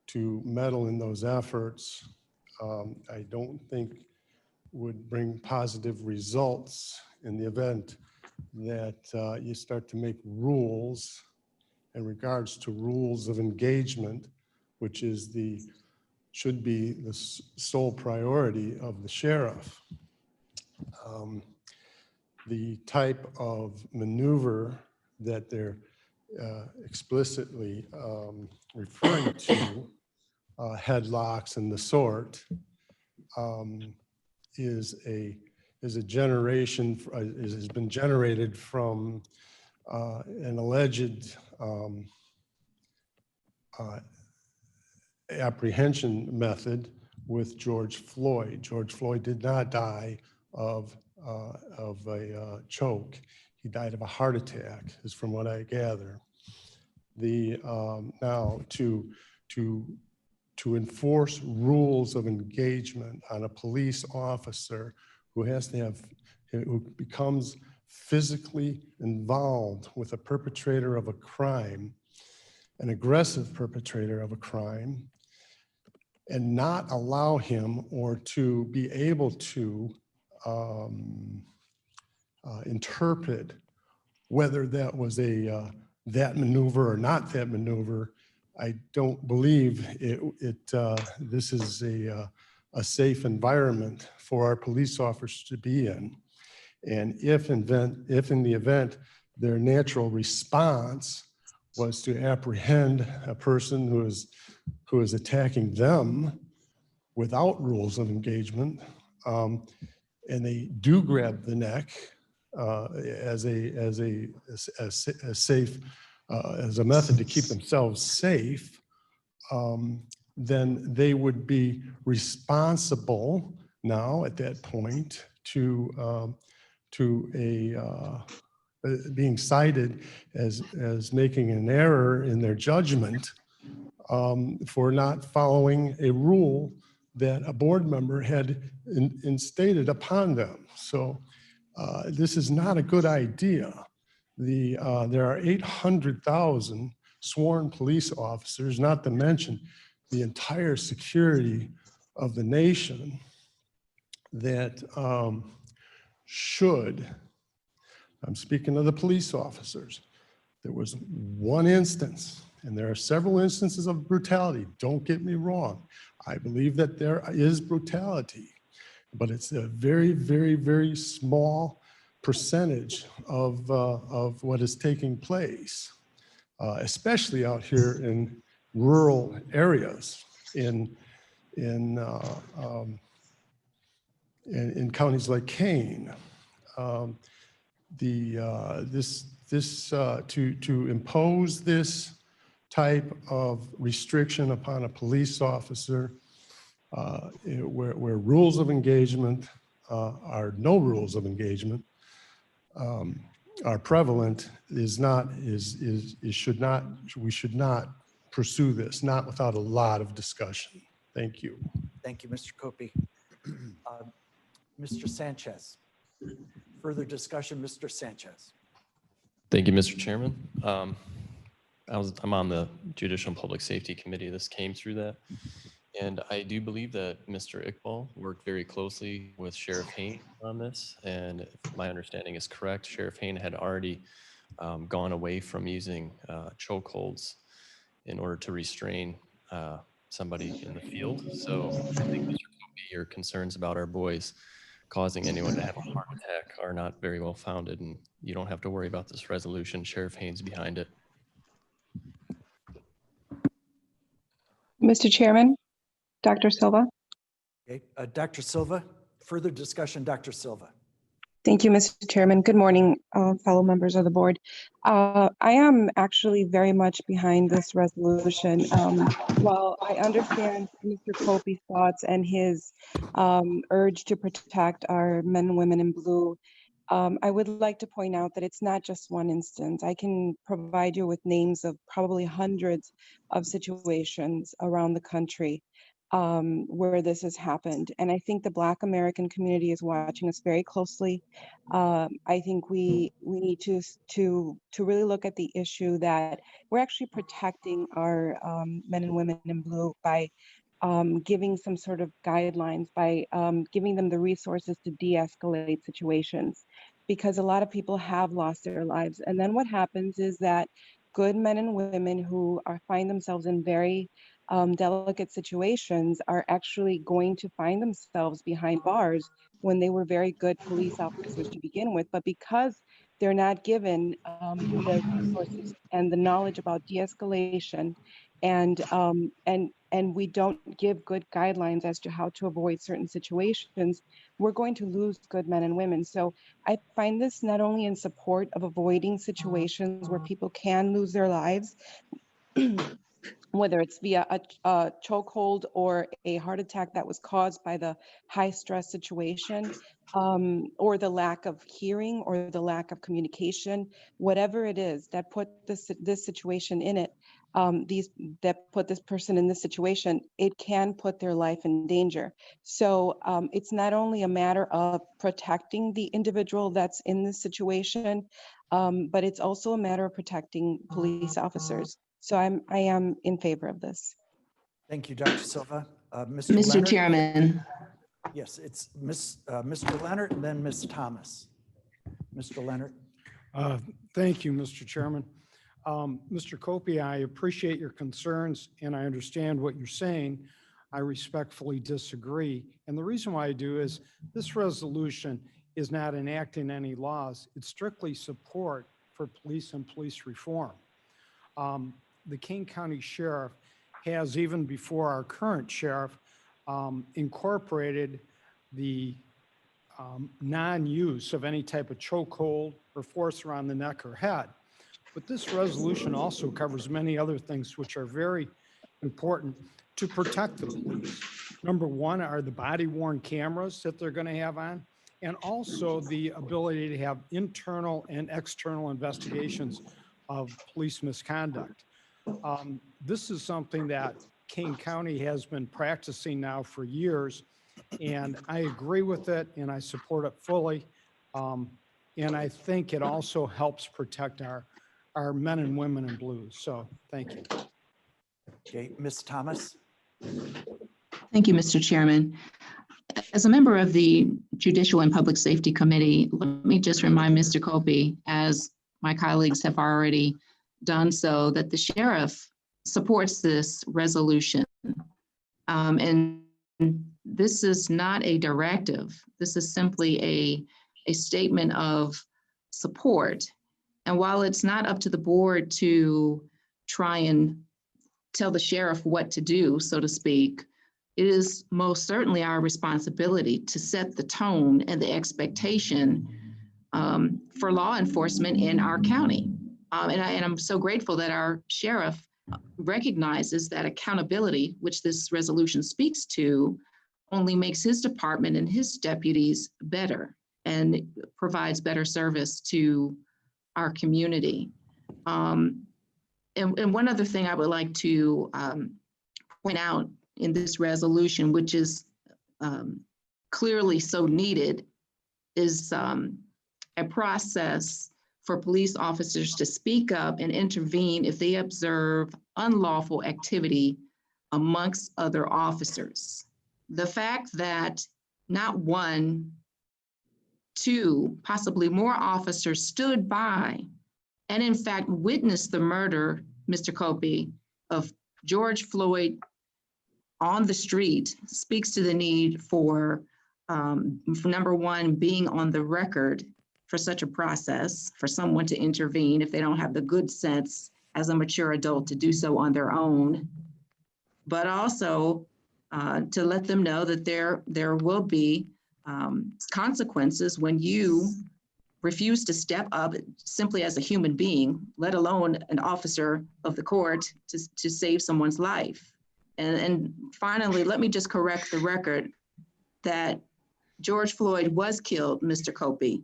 to meddle in those efforts, I don't think would bring positive results in the event that you start to make rules in regards to rules of engagement, which is should be the sole priority of the sheriff. The type of maneuver that they're explicitly referring to, headlocks and the sort, has been generated from an alleged apprehension method with George Floyd. George Floyd did not die of a choke. He died of a heart attack, is from what I gather. Now to enforce rules of engagement on a police officer who becomes physically involved with a perpetrator of a crime, an aggressive perpetrator of a crime, and not allow him or to be able to interpret whether that was that maneuver or not that maneuver. I don't believe this is a safe environment for our police officers to be in. And if in the event their natural response was to apprehend a person who is attacking them without rules of engagement, and they do grab the neck as a safe as a method to keep themselves safe, then they would be responsible now at that point to being cited as making an error in their judgment for not following a rule that a board member had instated upon them. So this is not a good idea. There are 800,000 sworn police officers, not to mention the entire security of the nation, that I'm speaking of the police officers. There was one instance And there are several instances of brutality. Don't get me wrong. I believe that there is brutality, but it's a very, very, very small percentage of what is taking place, especially out here in rural areas in counties like Kane. To impose this type of restriction upon a police officer where rules of engagement are no rules of engagement are prevalent we should not pursue this, not without a lot of discussion. Thank you. Thank you, Mr. Copey. Mr. Sanchez. Further discussion, Mr. Sanchez. Thank you, Mr. Chairman. I'm on the Judicial and Public Safety Committee. This came through that. And I do believe that Mr. Iqbal worked very closely with Sheriff Kane on this. And if my understanding is correct, Sheriff Kane had already gone away from using chokeholds in order to restrain somebody in the field. So I think, Mr. Copey, your concerns about our boys causing anyone to have a heart attack are not very well founded, and you don't have to worry about this resolution. Sheriff Haynes behind it. Mr. Chairman, Dr. Silva. Okay, Dr. Silva, further discussion, Dr. Silva. Thank you, Mr. Chairman. Good morning, fellow members of the board. I am actually very much behind this resolution. While I understand Mr. Copey's thoughts and his urge to protect our men and women in blue, I would like to point out that it's not just one instance. I can provide you with names of probably hundreds of situations around the country where this has happened. And I think the Black American community is watching us very closely. I think we need to really look at the issue that we're actually protecting our men and women in blue by giving some sort of guidelines, by giving them the resources to de-escalate situations, because a lot of people have lost their lives. And then what happens is that good men and women who find themselves in very delicate situations are actually going to find themselves behind bars when they were very good police officers to begin with. But because they're not given the resources and the knowledge about de-escalation, and we don't give good guidelines as to how to avoid certain situations, we're going to lose good men and women. So I find this not only in support of avoiding situations where people can lose their lives, whether it's via a chokehold or a heart attack that was caused by the high stress situation, or the lack of hearing or the lack of communication, whatever it is that put this situation in it, that put this person in this situation, it can put their life in danger. So it's not only a matter of protecting the individual that's in this situation, but it's also a matter of protecting police officers. So I am in favor of this. Thank you, Dr. Silva. Mr. Leonard? Chairman. Yes, it's Mr. Leonard and then Ms. Thomas. Mr. Leonard. Thank you, Mr. Chairman. Mr. Copey, I appreciate your concerns and I understand what you're saying. I respectfully disagree. And the reason why I do is this resolution is not enacting any laws. It's strictly support for police and police reform. The Kane County Sheriff has, even before our current sheriff, incorporated the non-use of any type of chokehold or force around the neck or head. But this resolution also covers many other things which are very important to protect the police. Number one are the body-worn cameras that they're going to have on, and also the ability to have internal and external investigations of police misconduct. This is something that Kane County has been practicing now for years, and I agree with it and I support it fully. And I think it also helps protect our men and women in blue. So thank you. Okay, Ms. Thomas. Thank you, Mr. Chairman. As a member of the Judicial and Public Safety Committee, let me just remind Mr. Copey, as my colleagues have already done so that the sheriff supports this resolution. And this is not a directive. This is simply a statement of support. And while it's not up to the board to try and tell the sheriff what to do, so to speak, it is most certainly our responsibility to set the tone and the expectation for law enforcement in our county. And I'm so grateful that our sheriff recognizes that accountability, which this resolution speaks to, only makes his department and his deputies better and provides better service to our community. And one other thing I would like to point out in this resolution, which is clearly so needed, is a process for police officers to speak up and intervene if they observe unlawful activity amongst other officers. The fact that not one, two, possibly more officers stood by and in fact witnessed the murder, Mr. Copey, of George Floyd on the street speaks to the need for number one, being on the record for such a process, for someone to intervene if they don't have the good sense as a mature adult to do so on their own, but also to let them know that there will be consequences when you refuse to step up simply as a human being, let alone an officer of the court, to save someone's life. And finally, let me just correct the record that George Floyd was killed, Mr. Copey.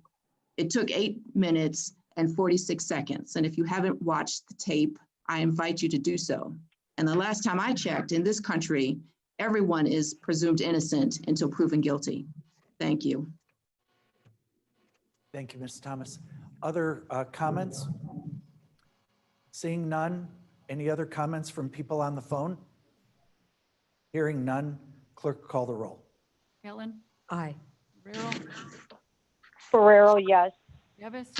It took 8 minutes and 46 seconds. And if you haven't watched the tape, I invite you to do so. And the last time I checked, in this country, everyone is presumed innocent until proven guilty. Thank you. Thank you, Ms. Thomas. Other comments? Seeing none, any other comments from people on the phone? Hearing none, clerk, call the roll. Helen? Aye. Ferrero? Ferrero, yes. Davis?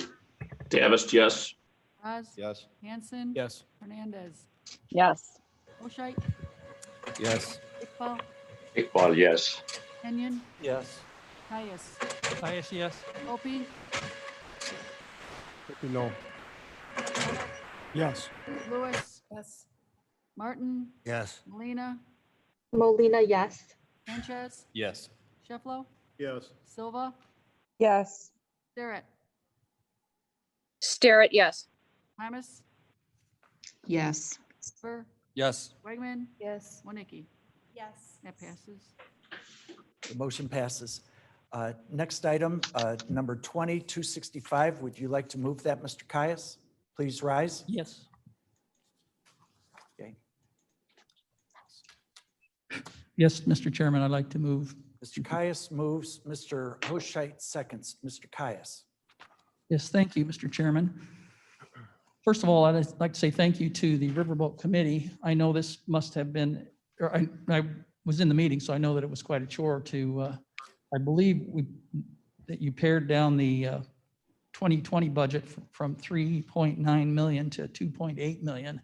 Davis, yes. Oz? Yes. Hanson? Yes. Hernandez? Yes. Oshite? Yes. Iqbal? Iqbal, yes. Kenyon? Yes. Caius? Caius, yes. Opie? No. Yes. Lewis? Yes. Martin? Yes. Molina? Molina, yes. Sanchez? Yes. Shefflo? Yes. Silva? Yes. Starrett? Starrett, yes. Thomas? Yes. Burr? Yes. Wegman? Yes. Winicky? Yes. That passes. The motion passes. Next item, number 2265. Would you like to move that, Mr. Caius? Please rise. Yes. Okay. Yes, Mr. Chairman, I'd like to move. Mr. Caius moves, Mr. Hoshite seconds. Mr. Caius. Yes, thank you, Mr. Chairman. First of all, I'd like to say thank you to the Riverboat Committee. I know this must have been, or I was in the meeting, so I know that it was quite a chore to, I believe that you pared down the 2020 budget from 3.9 million to 2.8 million.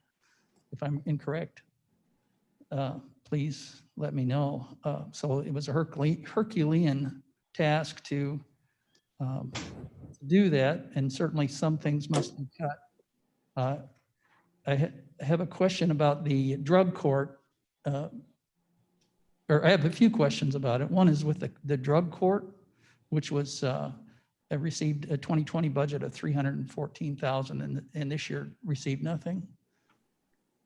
If I'm incorrect, please let me know. So it was a Herculean task to do that, and certainly some things must be cut. I have a question about the drug court, or I have a few questions about it. One is with the drug court, which was received a 2020 budget of 314,000, and this year received nothing.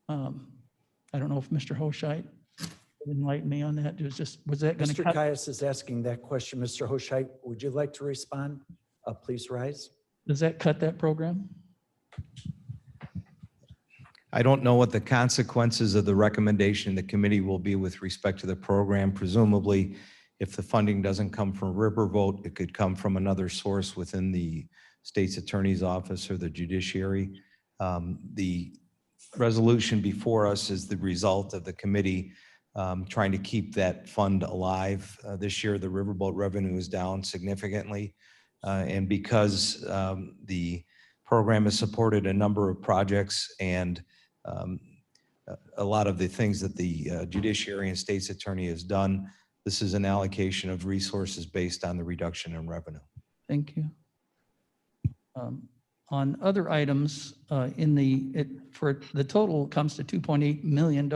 I don't know if Mr. Hoshite could enlighten me on that. Was that going to Mr. cut? Caius is asking that question. Mr. Hoshite, would you like to respond? Please rise. Does that cut that program? I don't know what the consequences of the recommendation in the committee will be with respect to the program. Presumably, if the funding doesn't come from Riverboat, it could come from another source within the state's attorney's office or the judiciary. The resolution before us is the result of the committee trying to keep that fund alive. This year, the Riverboat revenue is down significantly. And because the program has supported a number of projects, and a lot of the things that the judiciary and state's attorney has done. This is an allocation of resources based on the reduction in revenue. Thank you. On other items, for the total comes to $2.8 million.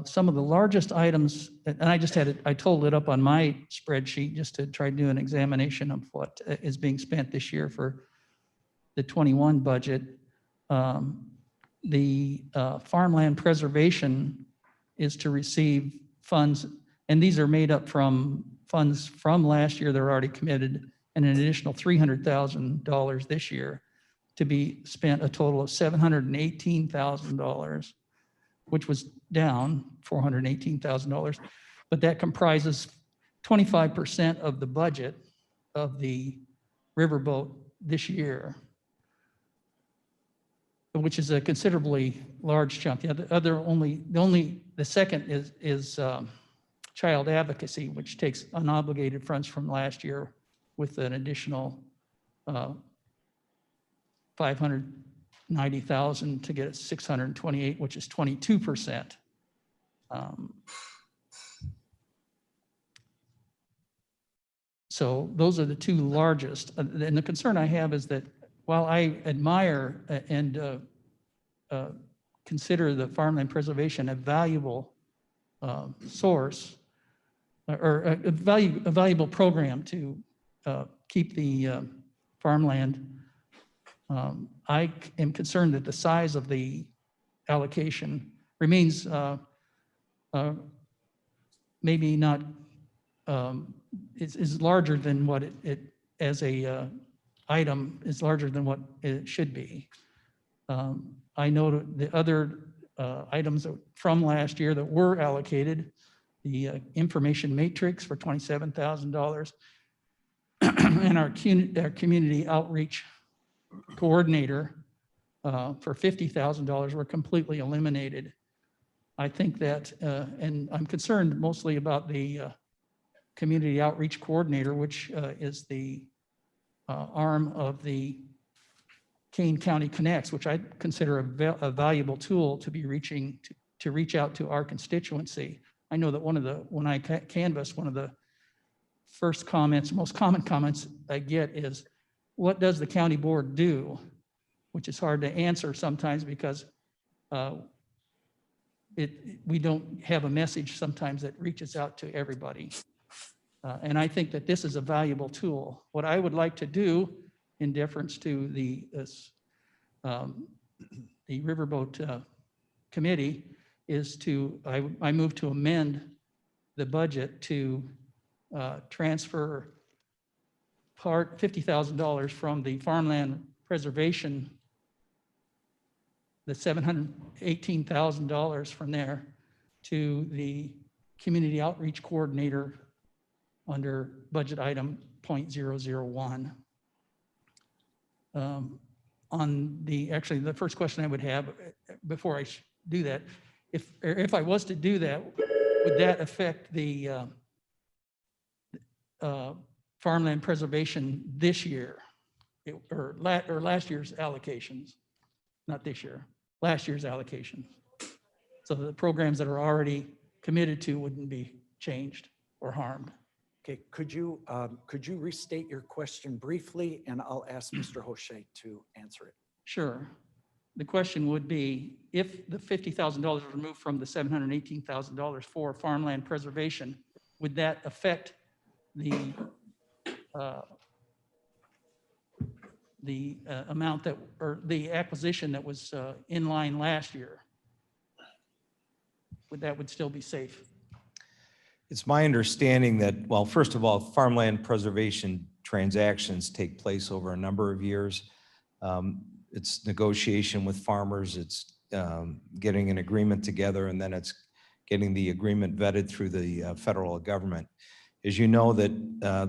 Some of the largest items, and I totaled it up on my spreadsheet just to try to do an examination of what is being spent this year for the 21 budget. The farmland preservation is to receive funds, and these are made up from funds from last year that are already committed, and an additional $300,000 this year to be spent, a total of $718,000, which was down $418,000. But that comprises 25% of the budget of the riverboat this year, which is a considerably large chunk. The second is child advocacy, which takes unobligated funds from last year with an additional $590,000 to get $628,000, which is 22%. So those are the two largest. And the concern I have is that while I admire and consider the farmland preservation a valuable source or a valuable program to keep the farmland, I am concerned that the size of the allocation remains maybe not, is larger than what it as a item is larger than what it should be. I know the other items from last year that were allocated, the information matrix for $27,000 and our community outreach coordinator for $50,000 were completely eliminated. I think that, and I'm concerned mostly about the community outreach coordinator, which is the arm of the Kane County Connects, which I consider a valuable tool to be to reach out to our constituency. I know that when I canvass, one of the first comments, most common comments I get is, what does the county board do? Which is hard to answer sometimes because we don't have a message sometimes that reaches out to everybody. And I think that this is a valuable tool. What I would like to do in deference to the Riverboat Committee is I move to amend the budget to transfer $50,000 from the farmland preservation, the $718,000 from there, to the community outreach coordinator under budget item 0.001. Actually, the first question I would have before I do that, if I was to do that, would that affect the farmland preservation this year or last year's allocations? Not this year, last year's allocations. So the programs that are already committed to wouldn't be changed or harmed. Okay, could you restate your question briefly, and I'll ask Mr. Hochet to answer it. Sure. The question would be, if the $50,000 was removed from the $718,000 for farmland preservation, would that affect the amount that, or the acquisition that was in line last year? Would still be safe? It's my understanding that, well, first of all, farmland preservation transactions take place over a number of years. It's negotiation with farmers, it's getting an agreement together, and then it's getting the agreement vetted through the federal government. As you know, that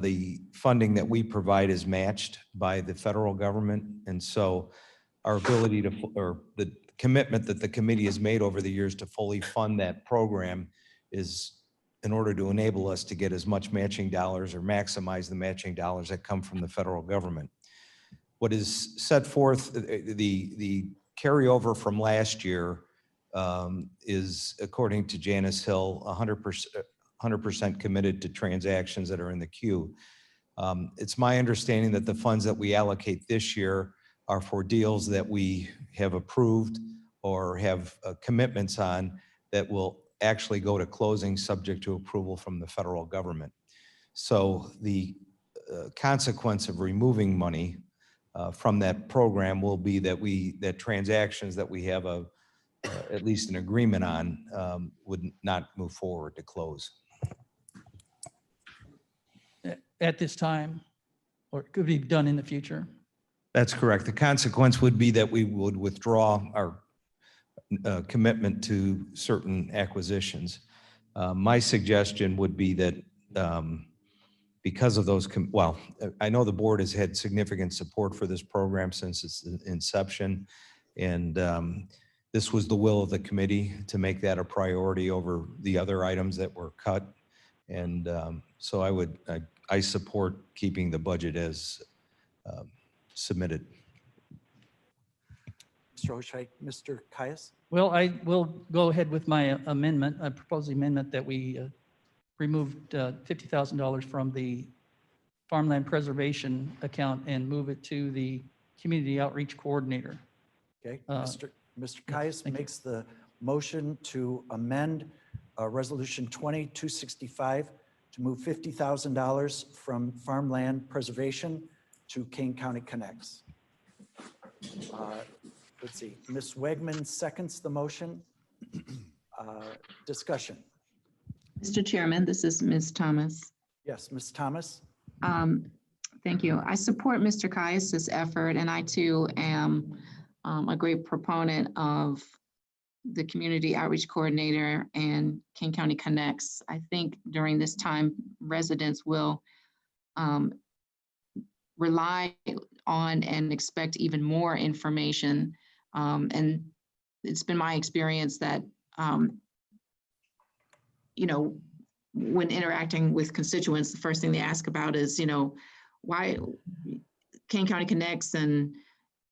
the funding that we provide is matched by the federal government, and so our ability to, or the commitment that the committee has made over the years to fully fund that program is in order to enable us to get as much matching dollars or maximize the matching dollars that come from the federal government. what is set forth, the carryover from last year is, according to Janice Hill, 100% committed to transactions that are in the queue. It's my understanding that the funds that we allocate this year are for deals that we have approved or have commitments on that will actually go to closing subject to approval from the federal government. So the consequence of removing money from that program will be that transactions that we have at least an agreement on would not move forward to close. At this time, or it could be done in the future? That's correct. The consequence would be that we would withdraw our commitment to certain acquisitions. My suggestion would be that because of those, I know the board has had significant support for this program since its inception, and this was the will of the committee to make that a priority over the other items that were cut. And so I support keeping the budget as submitted. Mr. Oshai, Mr. Caius? Well, I will go ahead with my amendment. I propose the amendment that we removed $50,000 from the farmland preservation account and move it to the community outreach coordinator. Okay, Mr. Caius makes the motion to amend Resolution 2265 to move $50,000 from farmland preservation to Kane County Connects. Let's see, Ms. Wegman seconds the motion. Discussion. Mr. Chairman, this is Ms. Thomas. Yes, Ms. Thomas. Thank you. I support Mr. Caius's effort, and I too am a great proponent of the Community Outreach Coordinator and Kane County Connects. I think during this time, residents will rely on and expect even more information. And it's been my experience that, when interacting with constituents, the first thing they ask about is, why Kane County Connects, and,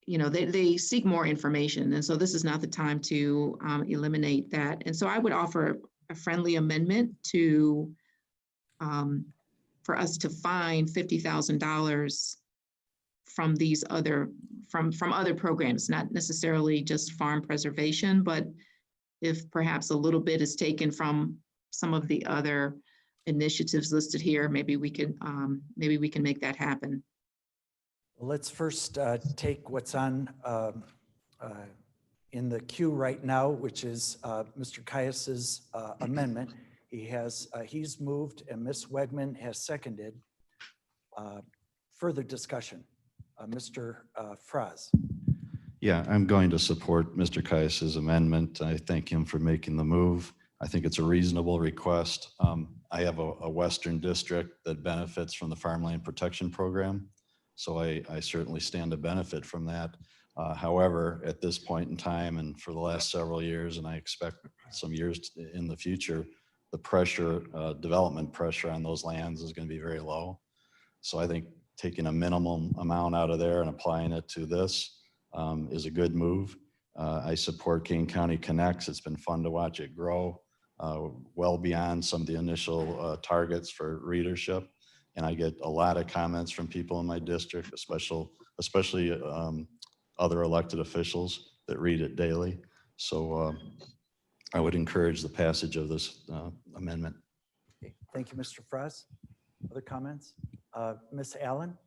they seek more information. And so this is not the time to eliminate that. And so I would offer a friendly amendment to, for us to find $50,000 from these other, from other programs, not necessarily just farm preservation, but if perhaps a little bit is taken from some of the other initiatives listed here, maybe we can make that happen. Well, let's first take what's on in the queue right now, which is Mr. Caius's amendment. He's moved and Ms. Wegman has seconded. Further discussion. Mr. Fraz. Yeah, I'm going to support Mr. Caius's amendment. I thank him for making the move. I think it's a reasonable request. I have a Western district that benefits from the Farmland Protection Program, so I certainly stand to benefit from that. However, at this point in time and for the last several years, and I expect some years in the future, the pressure, development pressure on those lands is going to be very low. So I think taking a minimum amount out of there and applying it to this is a good move. I support Kane County Connects. It's been fun to watch it grow well beyond some of the initial targets for readership. And I get a lot of comments from people in my district, especially other elected officials that read it daily. So I would encourage the passage of this amendment. Okay. Thank you, Mr. Fraz. Other comments? Ms. Allen?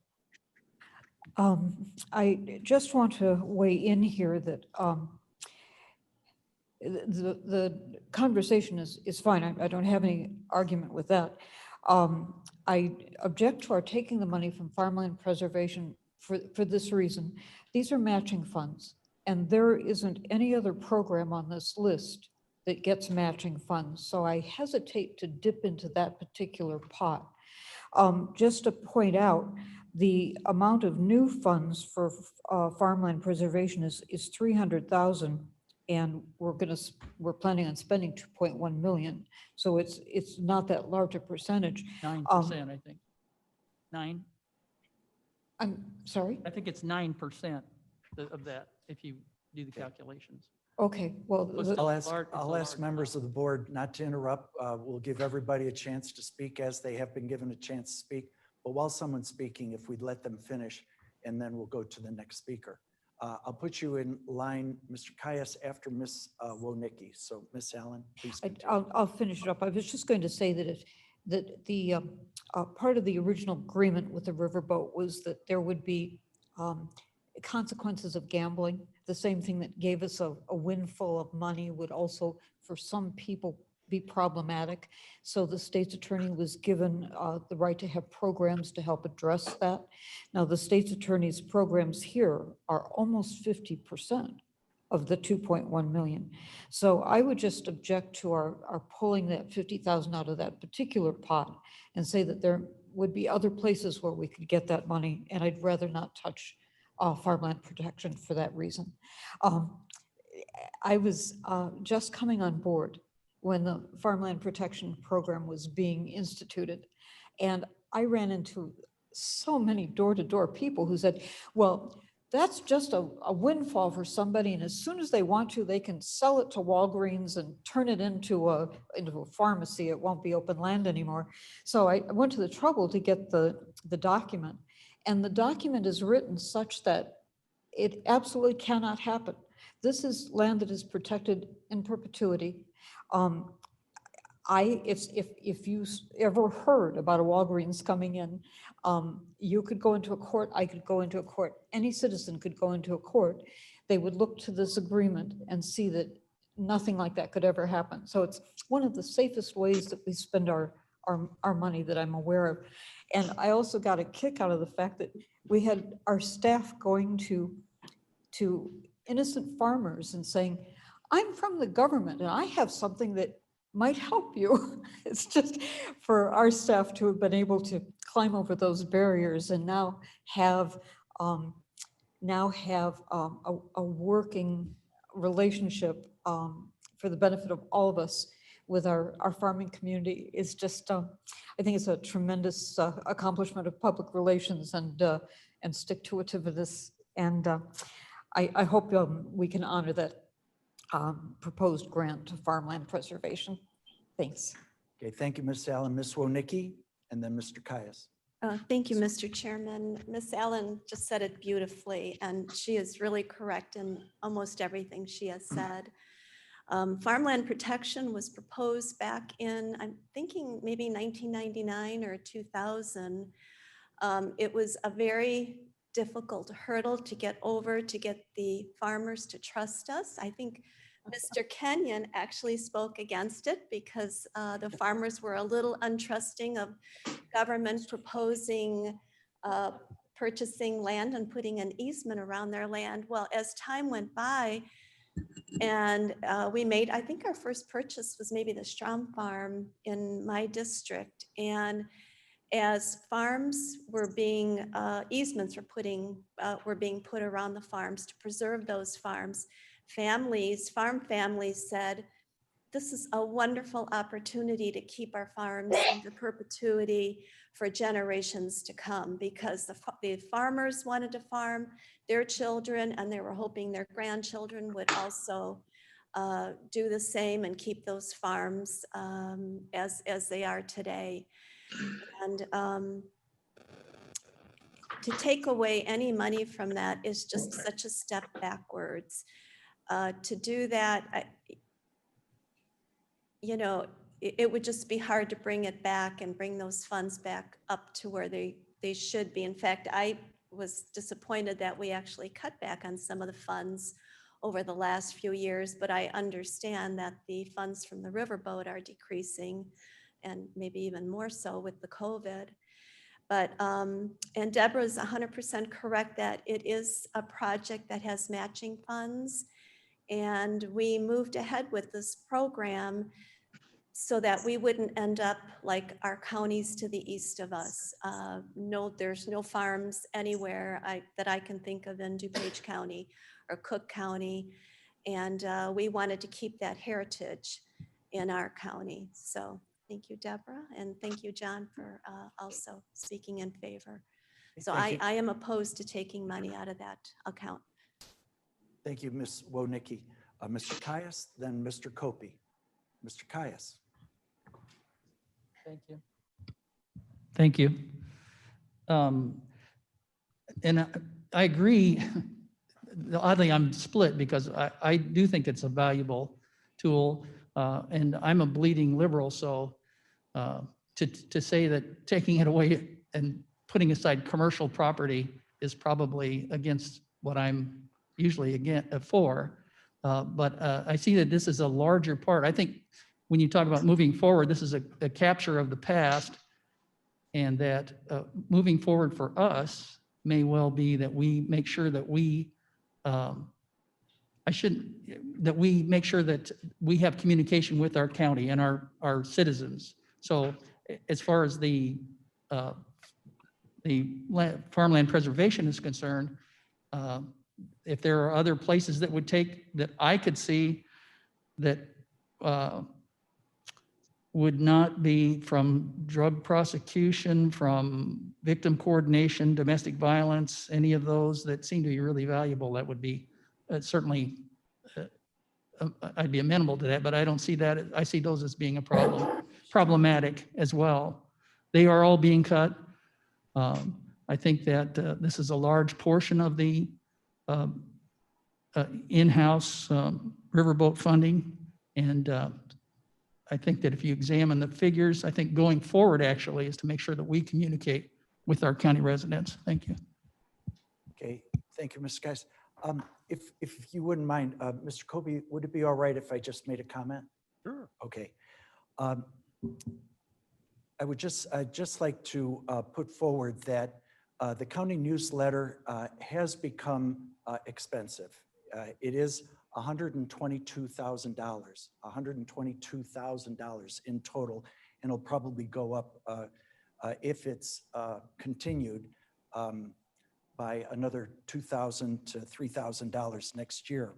I just want to weigh in here that the conversation is fine. I don't have any argument with that. I object to our taking the money from farmland preservation for this reason. These are matching funds, and there isn't any other program on this list that gets matching funds. So I hesitate to dip into that particular pot. Just to point out, the amount of new funds for farmland preservation is 300,000, and we're planning on spending 2.1 million. So it's not that large a percentage. 9%, I think. 9. I'm sorry? I think it's 9% of that, if you do the calculations. Okay, well, It's I'll a ask, large- it's a I'll large ask members of the board not to interrupt. We'll give everybody a chance to speak as they have been given a chance to speak. But while someone's speaking, if we'd let them finish, and then we'll go to the next speaker. I'll put you in line, Mr. Caius, after Ms. Wonicky. So Ms. Allen, please continue. I'll finish it up. I was just going to say that that the part of the original agreement with the riverboat was that there would be consequences of gambling. The same thing that gave us a windfall of money would also, for some people, be problematic. So the state's attorney was given the right to have programs to help address that. Now, the state's attorney's programs here are almost 50% of the 2.1 million. So I would just object to our pulling that 50,000 out of that particular pot and say that there would be other places where we could get that money, and I'd rather not touch farmland protection for that reason. I was just coming on board when the farmland protection program was being instituted, and I ran into so many door-to-door people who said, well, that's just a windfall for somebody, and as soon as they want to, they can sell it to Walgreens and turn it into a pharmacy. It won't be open land anymore. So I went to the trouble to get the document, and the document is written such that it absolutely cannot happen. This is land that is protected in perpetuity. If you ever heard about a Walgreens coming in, you could go into a court, I could go into a court, any citizen could go into a court. They would look to this agreement and see that nothing like that could ever happen. So it's one of the safest ways that we spend our money that I'm aware of. And I also got a kick out of the fact that we had our staff going to innocent farmers and saying, I'm from the government and I have something that might help you. It's just for our staff to have been able to climb over those barriers and now have a working relationship for the benefit of all of us with our farming community is just, I think it's a tremendous accomplishment of public relations and stick-to-itiveness. And I hope we can honor that proposed grant to farmland preservation. Thanks. Okay, thank you, Ms. Allen. Ms. Wonicky, and then Mr. Caius. Thank you, Mr. Chairman. Ms. Allen just said it beautifully, and she is really correct in almost everything she has said. Farmland protection was proposed back in, I'm thinking maybe 1999 or 2000. It was a very difficult hurdle to get over, to get the farmers to trust us. I think Mr. Kenyon actually spoke against it because the farmers were a little untrusting of government proposing purchasing land and putting an easement around their land. Well, as time went by, and we made, I think our first purchase was maybe the Strom farm in my district. And as farms were being, easements were being put around the farms to preserve those farms, farm families said, this is a wonderful opportunity to keep our farms into perpetuity for generations to come, because the farmers wanted to farm their children and they were hoping their grandchildren would also do the same and keep those farms as they are today. And to take away any money from that is just such a step backwards. To do that, it would just be hard to bring it back and bring those funds back up to where they should be. In fact, I was disappointed that we actually cut back on some of the funds over the last few years, but I understand that the funds from the riverboat are decreasing, and maybe even more so with the COVID. But, and Deborah's 100% correct that it is a project that has matching funds. And we moved ahead with this program so that we wouldn't end up like our counties to the east of us. No, there's no farms anywhere that I can think of in DuPage County or Cook County. And we wanted to keep that heritage in our county. So thank you, Deborah. And thank you, John, for also speaking in favor. So Thank you. I am opposed to taking money out of that account. Thank you, Ms. Wodnicki. Mr. Caius, then Mr. Copey. Mr. Caius. Thank you. Thank you. And I agree. Oddly, I'm split because I do think it's a valuable tool, and I'm a bleeding liberal, so to say that taking it away and putting aside commercial property is probably against what I'm usually for. But I see that this is a larger part. I think when you talk about moving forward, this is a capture of the past, and that moving forward for us may well be that we make sure that we make sure that we have communication with our county and our citizens. So as far as the farmland preservation is concerned, if there are other places that would take, that I could see that would not be from drug prosecution, from victim coordination, domestic violence, any of those that seem to be really valuable, that would be certainly, I'd be amenable to that, but I don't see that. I see those as being problematic as well. They are all being cut. I think that this is a large portion of the in-house riverboat funding. And I think that if you examine the figures, I think going forward actually is to make sure that we communicate with our county residents. Thank you. Okay, thank you, Mr. Geis. If you wouldn't mind, Mr. Copey, would it be all right if I just made a comment? Sure. Okay. I would just like to put forward that the county newsletter has become expensive. It is $122,000, $122,000 in total, and it'll probably go up if it's continued by another $2,000 to $3,000 next year.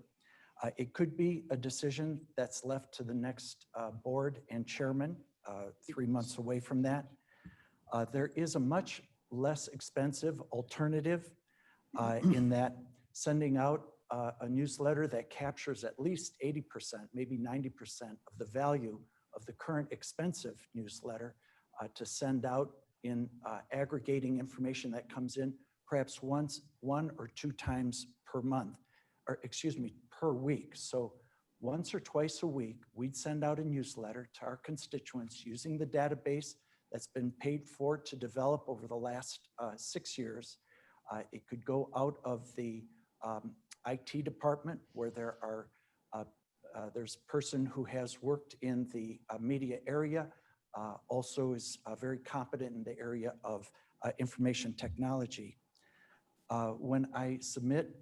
It could be a decision that's left to the next board and chairman 3 months away from that. There is a much less expensive alternative in that sending out a newsletter that captures at least 80%, maybe 90% of the value of the current expensive newsletter to send out in aggregating information that comes in perhaps one or two times per month, or excuse me, per week. So once or twice a week, we'd send out a newsletter to our constituents using the database that's been paid for to develop over the last 6 years. It could go out of the IT department where there's a person who has worked in the media area, also is very competent in the area of information technology. When I submit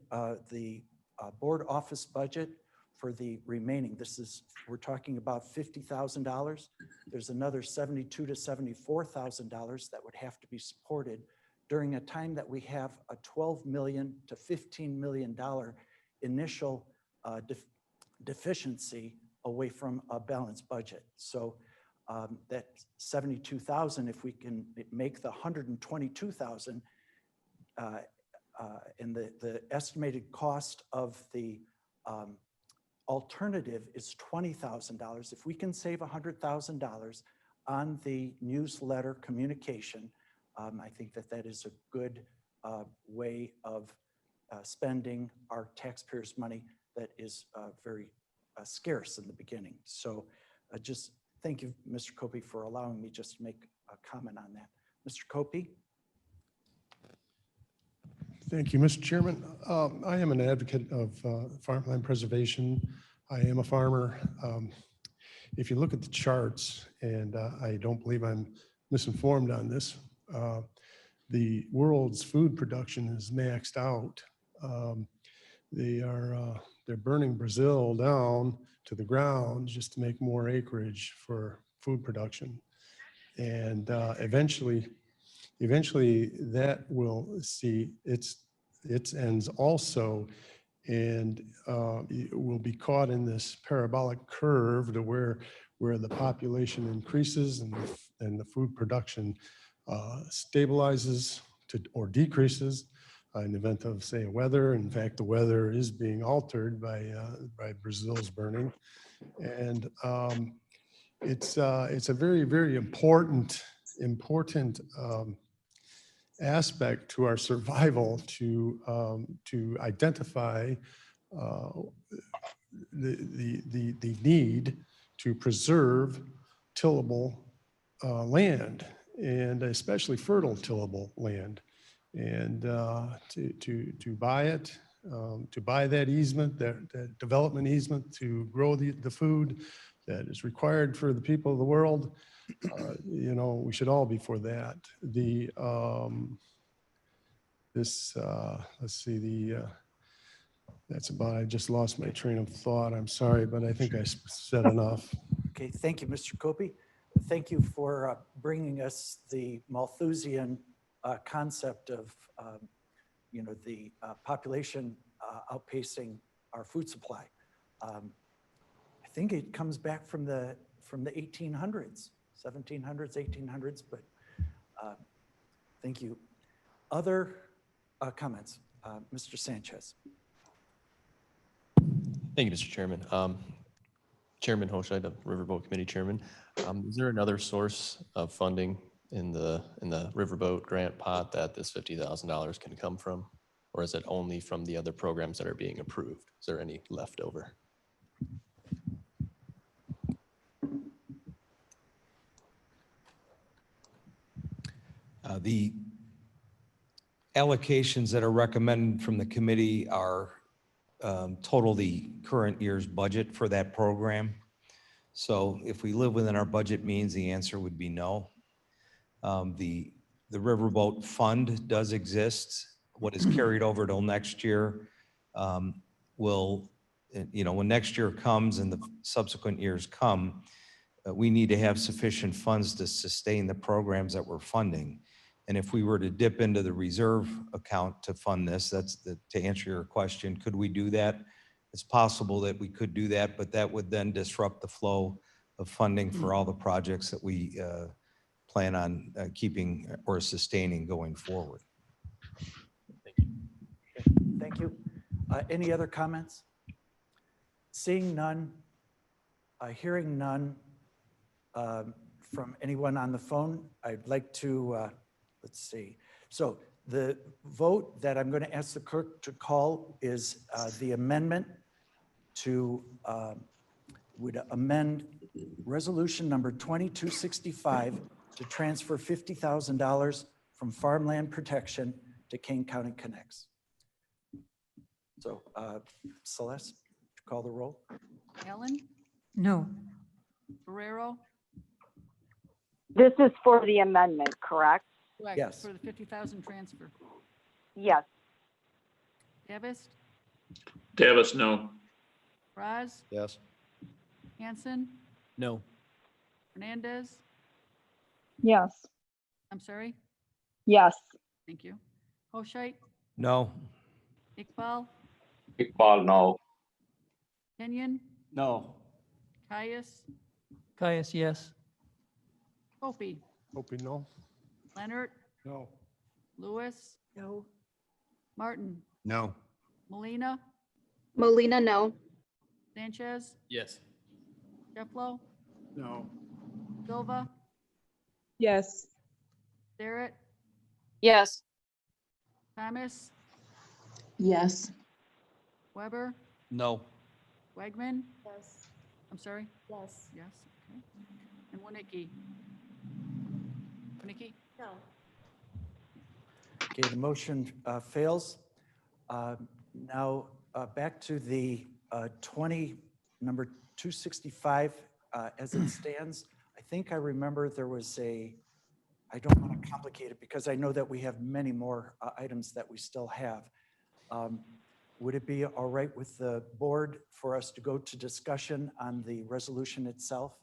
the board office budget for the remaining, we're talking about $50,000. There's another $72,000 to $74,000 that would have to be supported during a time that we have a $12 million to $15 million initial deficiency away from a balanced budget. So that 72,000, if we can make the 122,000, and the estimated cost of the alternative is $20,000. If we can save $100,000 on the newsletter communication, I think that is a good way of spending our taxpayers' money that is very scarce in the beginning. So just thank you, Mr. Copey, for allowing me just to make a comment on that. Mr. Copey? Thank you, Mr. Chairman. I am an advocate of farmland preservation. I am a farmer. If you look at the charts, and I don't believe I'm misinformed on this, the world's food production is maxed out. They're burning Brazil down to the ground just to make more acreage for food production. And eventually that will see its ends also, and it will be caught in this parabolic curve to where the population increases and the food production stabilizes or decreases in the event of, say, weather. In fact, the weather is being altered by Brazil's burning. And it's a very, very important aspect to our survival to identify the need to preserve tillable land, and especially fertile tillable land, and to buy it, to buy that easement, that development easement to grow the food that is required for the people of the world. You know, we should all be for that. Let's see, that's about, I just lost my train of thought. I'm sorry, but I think I said enough. Okay, thank you, Mr. Copey. Thank you for bringing us the Malthusian concept of, you know, the population outpacing our food supply. I think it comes back from the 1800s, 1700s, 1800s, but thank you. Other comments? Mr. Sanchez. Thank you, Mr. Chairman. Chairman Hochscheid, the Riverboat Committee Chairman. Is there another source of funding in the Riverboat grant pot that this $50,000 can come from? Or is it only from the other programs that are being approved? Is there any left over? The allocations that are recommended from the committee are total the current year's budget for that program. So if we live within our budget means, the answer would be no. The Riverboat Fund does exist. What is carried over till next year will, you know, when next year comes and the subsequent years come, we need to have sufficient funds to sustain the programs that we're funding. And if we were to dip into the reserve account to fund this, to answer your question, could we do that? It's possible that we could do that, but that would then disrupt the flow of funding for all the projects that we plan on keeping or sustaining going forward. Thank you. Any other comments? Seeing none, hearing none from anyone on the phone, I'd like to, let's see. So the vote that I'm going to ask the clerk to call is the amendment to, would amend resolution number 2265 to transfer $50,000 from farmland protection to Kane County Connects. So Celeste, call the roll. Allen, No. Ferrero, This is for the amendment, correct? correct, Yes. for the 50,000 transfer. Yes. Davis, Davis, no. Raz, Yes. Hanson, No. Hernandez, Yes. I'm sorry, Yes. thank you. Hochscheid, No. Iqbal, Iqbal, no. Kenyon, No. Caius, Caius, yes. Opie, Hoping no. Leonard, No. Lewis, No. Martin, No. Molina, Molina, no. Sanchez, Yes. Jefflo, No. Silva, Yes. Barrett, Yes. Thomas, Yes. Weber, No. Wegman, Yes. I'm sorry, Yes. yes, okay. And Winnicki. Winnicki? No. Okay, the motion fails. Now back to the number 265 as it stands. I think I remember there was I don't want to complicate it because I know that we have many more items that we still have. Would it be all right with the board for us to go to discussion on the resolution itself?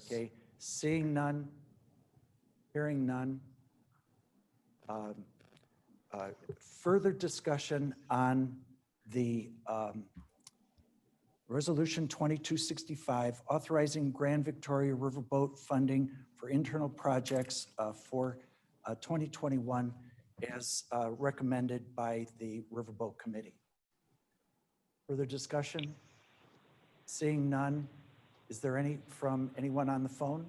Okay, seeing none, hearing none. Further discussion on the Resolution 2265, authorizing Grand Victoria Riverboat funding for internal projects for 2021 as recommended by the Riverboat Committee. Further discussion? Seeing none, is there any from anyone on the phone?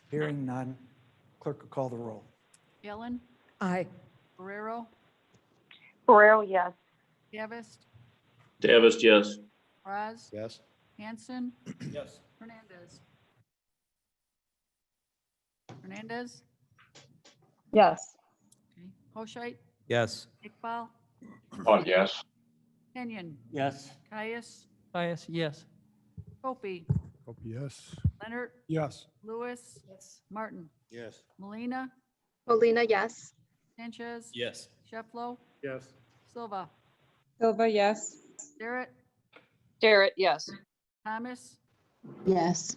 Hearing none, clerk will call the roll. Ellen, Aye. Barrero, Barrero, yes. Davis, Davis, yes. Raz, Yes. Hanson, Yes. Hernandez. Hernandez, Yes. okay. Hoshite, Yes. Iqbal, Iqbal, yes. Kenyon, Yes. Caius, Bias, yes. Kopi, Hope yes. Leonard, Yes. Lewis, Martin, Yes. Molina, Molina, yes. Sanchez, Yes. Sheffield, Yes. Silva, Silva, yes. Jarrett, Jarrett, yes. Thomas, Yes.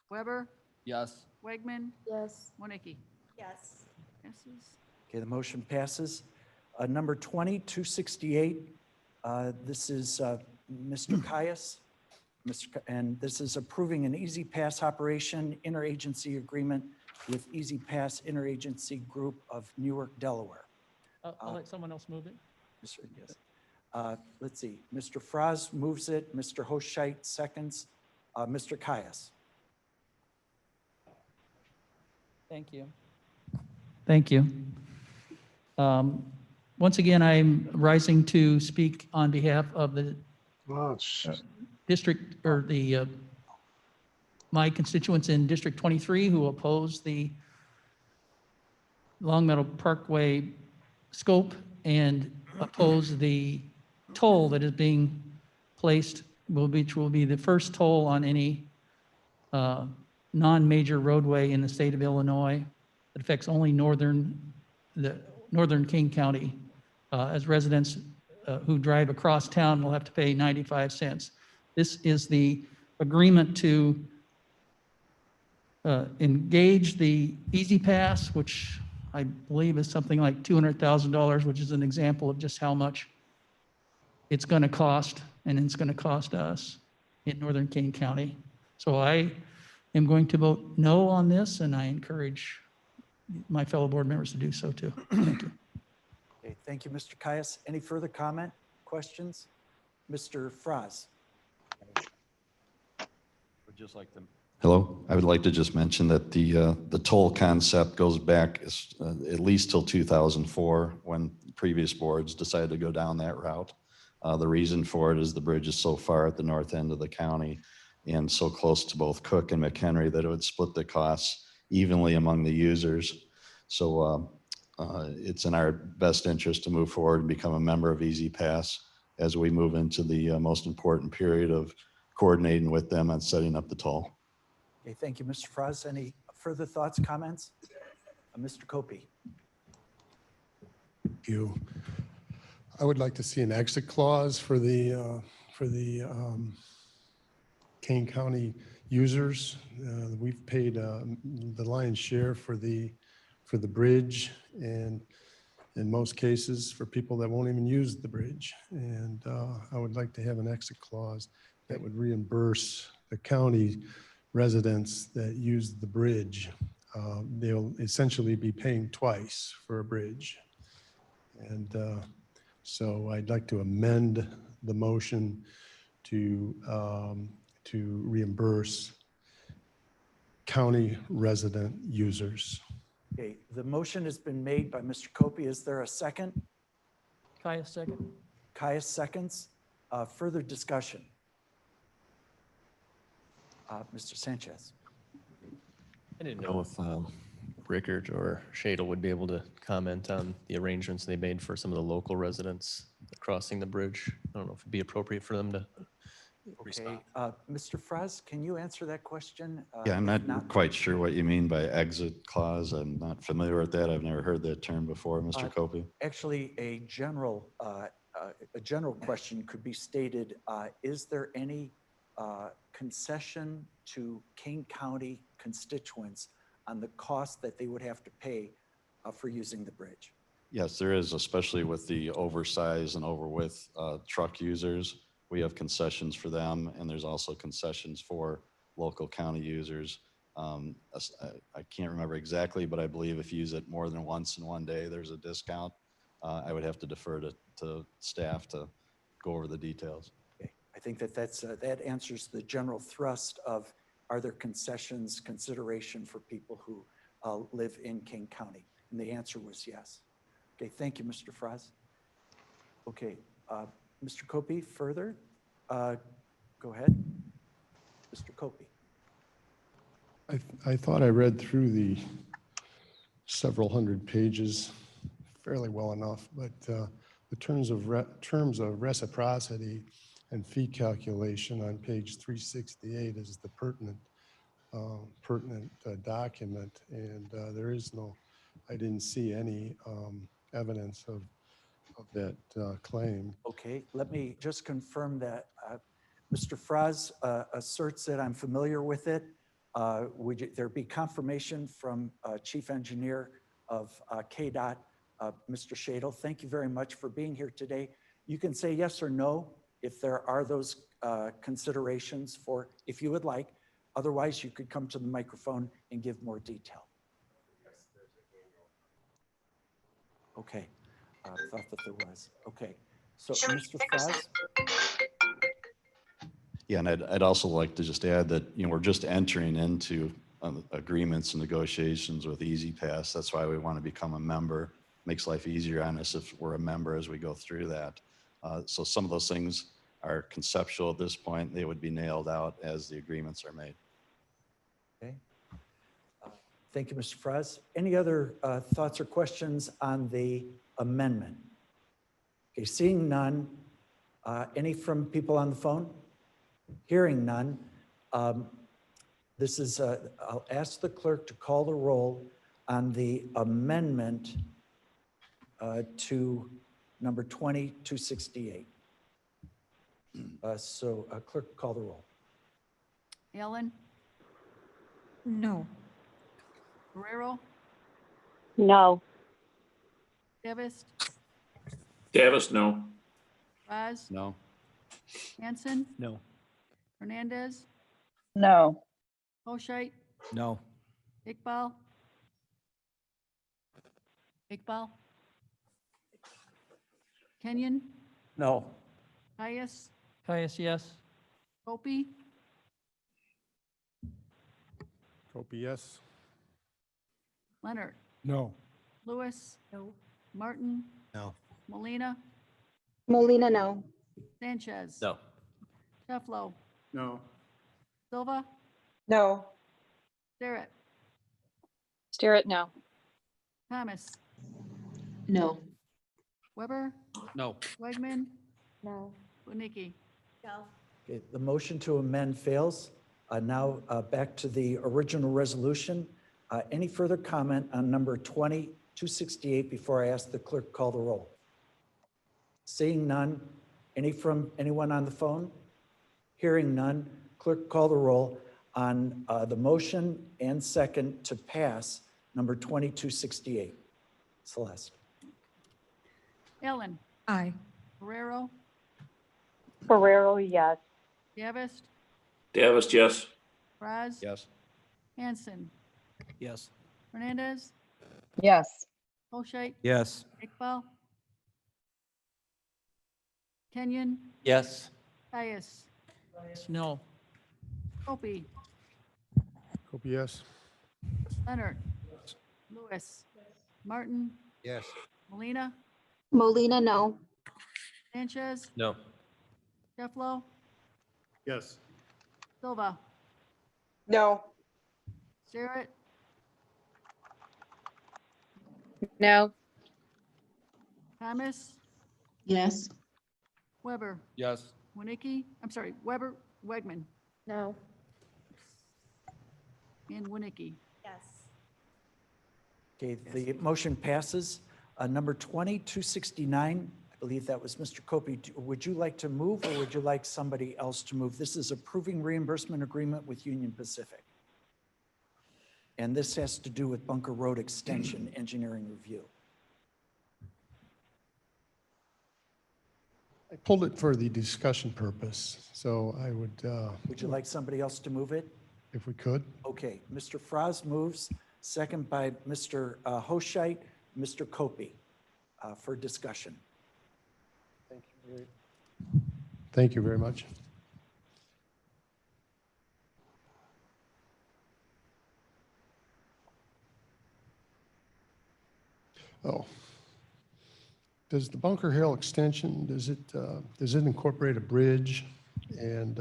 Weber, Yes. Wegman, Yes. Winnicke. Yes. Passes. Okay, the motion passes. Number 20, 268, this is Mr. Caius. And this is approving an Easy Pass operation interagency agreement with Easy Pass Interagency Group of Newark, Delaware. I'll let someone else move it. Yes. Let's see, Mr. Fraz moves it, Mr. Hoshite seconds, Mr. Caius. Thank you. Thank you. Once again, I'm rising to speak on behalf of the district, or the my constituents in District 23 who oppose the Long Meadow Parkway scope and oppose the toll that is being placed, which will be the first toll on any non-major roadway in the state of Illinois. It affects only the northern King County, as residents who drive across town will have to pay 95 cents. This is the agreement to engage the Easy Pass, which I believe is something like $200,000, which is an example of just how much it's going to cost, and it's going to cost us in northern King County. So I am going to vote no on this, and I encourage my fellow board members to do so too. Thank you. Okay, thank you, Mr. Caius. Any further comment, questions? Mr. Fraz. Would just like to. Hello, I would like to just mention that the toll concept goes back at least till 2004, when previous boards decided to go down that route. The reason for it is the bridge is so far at the north end of the county and so close to both Cook and McHenry that it would split the costs evenly among the users. So it's in our best interest to move forward and become a member of Easy Pass as we move into the most important period of coordinating with them on setting up the toll. Okay, thank you, Mr. Fraz. Any further thoughts, comments? Mr. Kopi. Thank you. I would like to see an exit clause for the Kane County users. We've paid the lion's share for the bridge, and in most cases for people that won't even use the bridge. And I would like to have an exit clause that would reimburse the county residents that use the bridge. They'll essentially be paying twice for a bridge. And so I'd like to amend the motion to reimburse county resident users. Okay, the motion has been made by Mr. Kopi. Is there a second? Caius, second. Caius seconds. Further discussion? Mr. Sanchez. I didn't know if Rickard or Shadle would be able to comment on the arrangements they made for some of the local residents crossing the bridge. I don't know if it'd be appropriate for them to respond. Okay, Mr. Fraz, can you answer that question? Yeah, I'm If not quite sure what you mean by exit clause. I'm not familiar with that. I've never heard that term before, Mr. Kopi. Actually, a general question could be stated, is there any concession to Kane County constituents on the cost that they would have to pay for using the bridge? Yes, there is, especially with the oversized and overwidth truck users. We have concessions for them, and there's also concessions for local county users. I can't remember exactly, but I believe if you use it more than once in one day, there's a discount. I would have to defer to staff to go over the details. Okay. I think that answers the general thrust of, are there concessions, consideration for people who live in Kane County? And the answer was yes. Okay, thank you, Mr. Fraz. Okay, Mr. Copey, further? Go ahead. Mr. Copey. I thought I read through the several hundred pages fairly well enough, but the terms of reciprocity and fee calculation on page 368 is the pertinent document, and there is no, I didn't see any evidence of that claim. Okay, let me just confirm that Mr. Fraz asserts that I'm familiar with it. Would there be confirmation from Chief Engineer of KDOT, Mr. Shadle? Thank you very much for being here today. You can say yes or no if there are those considerations for, if you would like. Otherwise, you could come to the microphone and give more detail. Okay, I thought that there was. Okay, so Mr. Fraz? Yeah, and I'd also like to just add that, we're just entering into agreements and negotiations with Easy Pass. That's why we want to become a member. Makes life easier on us if we're a member as we go through that. So some of those things are conceptual at this point. They would be nailed out as the agreements are made. Okay. Thank you, Mr. Fraz. Any other thoughts or questions on the amendment? Okay, seeing none. Any from people on the phone? Hearing none. This is, I'll ask the clerk to call the roll on the amendment to number 2268. Clerk, call the roll. Allen, No. Guerrero, No. Davis, Davis, no. Raz, No. Hanson, No. Hernandez, No. Hoshite, No. Iqbal. Iqbal. Kenyon, No. Caius, Caius, yes. Copey, Copey, yes. Leonard, No. Lewis. No. Martin, No. Molina, Molina, no. Sanchez. No. Shefflo, No. Silva, No. Starrett, Starrett, no. Thomas, No. Weber, No. Wegman, No. Winnicki. No. Okay, the motion to amend fails. Now back to the original resolution. Any further comment on number 2268 before I ask the clerk to call the roll? Seeing none. Any from anyone on the phone? Hearing none. Clerk, call the roll on the motion and second to pass number 2268. Celeste. Allen, Aye. Guerrero, Ferrero, yes. Davis, Davis, yes. Raz, Yes. Hanson, Yes. Hernandez, Yes. Hoshite, Yes. Iqbal, Kenyon, Yes. Caius, No. Copey, Copey, yes. Leonard, Lewis, Martin, Yes. Molina, Molina, no. Sanchez, No. Shefflo, Yes. Silva, No. Starrett, No. Thomas, Yes. Weber, Yes. Winnicki, I'm sorry, Weber, Wegman, No. and Winnicki. Yes. Okay, the motion passes. Number 2269, I believe that was Mr. Copey. Would you like to move or would you like somebody else to move? This is approving reimbursement agreement with Union Pacific. And this has to do with Bunker Road Extension engineering review. I pulled it for the discussion purpose, so I would. Would you like somebody else to move it? if we could. Okay, Mr. Frost moves, second by Mr. Hoshite, Mr. Copey, for discussion. Thank you very much. Oh. Does the Bunker Hill extension, does it incorporate a bridge? And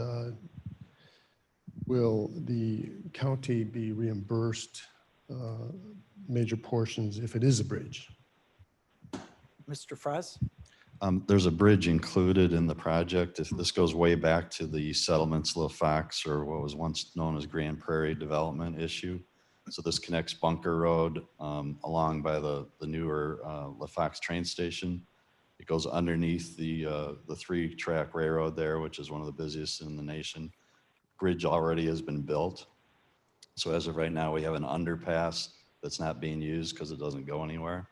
will the county be reimbursed major portions if it is a bridge? Mr. Frost? There's a bridge included in the project. If this goes way back to the settlements LaFox, or what was once known as Grand Prairie Development issue. So this connects Bunker Road along by the newer LaFox train station. It goes underneath the 3-track railroad there, which is one of the busiest in the nation. Bridge already has been built. So as of right now, we have an underpass that's not being used because it doesn't go anywhere.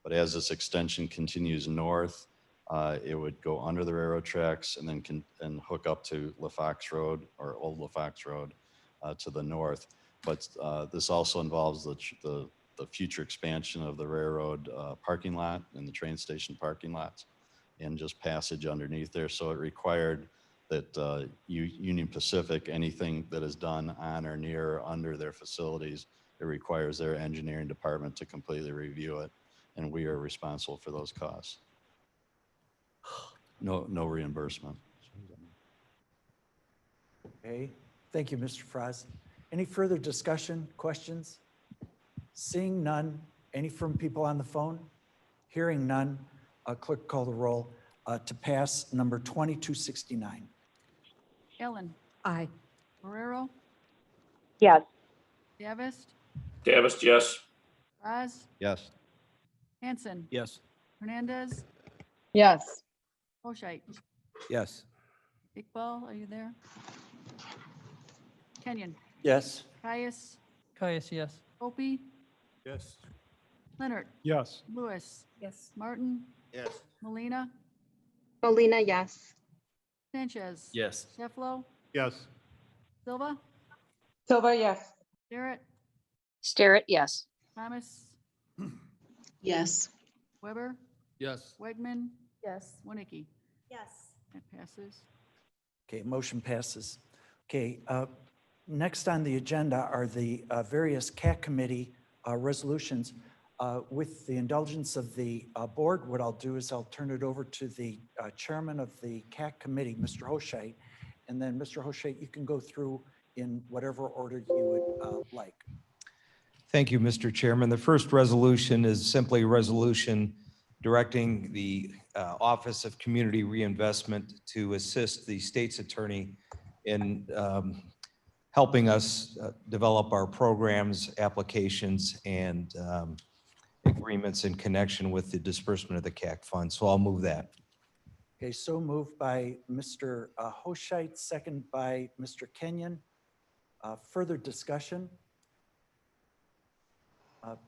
But as this extension continues north, it would go under the railroad tracks and then hook up to LaFox Road, or Old LaFox Road, to the north. But this also involves the future expansion of the railroad parking lot and the train station parking lots, and just passage underneath there. So it required that Union Pacific, anything that is done on or near or under their facilities, it requires their engineering department to completely review it, and we are responsible for those costs. No reimbursement. Okay, thank you, Mr. Frost. Any further discussion, questions? Seeing none. Any from people on the phone? Hearing none. Clerk, call the roll to pass number 2269. Ellen, Aye. Guerrero, Yes. Davis, Davis, yes. Raz, Yes. Hanson, Yes. Hernandez, Yes. Hoshite, Yes. Iqbal, are you there? Kenyon, Yes. Caius, Caius, yes. Opie, Yes. Leonard, Yes. Lewis, Yes. Martin, Yes. Molina, Molina, yes. Sanchez. Yes. Shefflo, Yes. Silva, Silva, yes. Barrett, Starrett, yes. Thomas, Yes. Weber, Yes. Wegman, Yes. Winnicke. Yes. That passes. Okay, motion passes. Okay, next on the agenda are the various CAC committee resolutions. With the indulgence of the board, what I'll do is I'll turn it over to the chairman of the CAC committee, Mr. Hoshite. And then Mr. Hoshite, you can go through in whatever order you would like. Thank you, Mr. Chairman. The first resolution is simply a resolution directing the Office of Community Reinvestment to assist the state's attorney in helping us develop our programs, applications, and agreements in connection with the disbursement of the CAC fund. So I'll move that. Okay, so moved by Mr. Hoshite, second by Mr. Kenyon. Further discussion?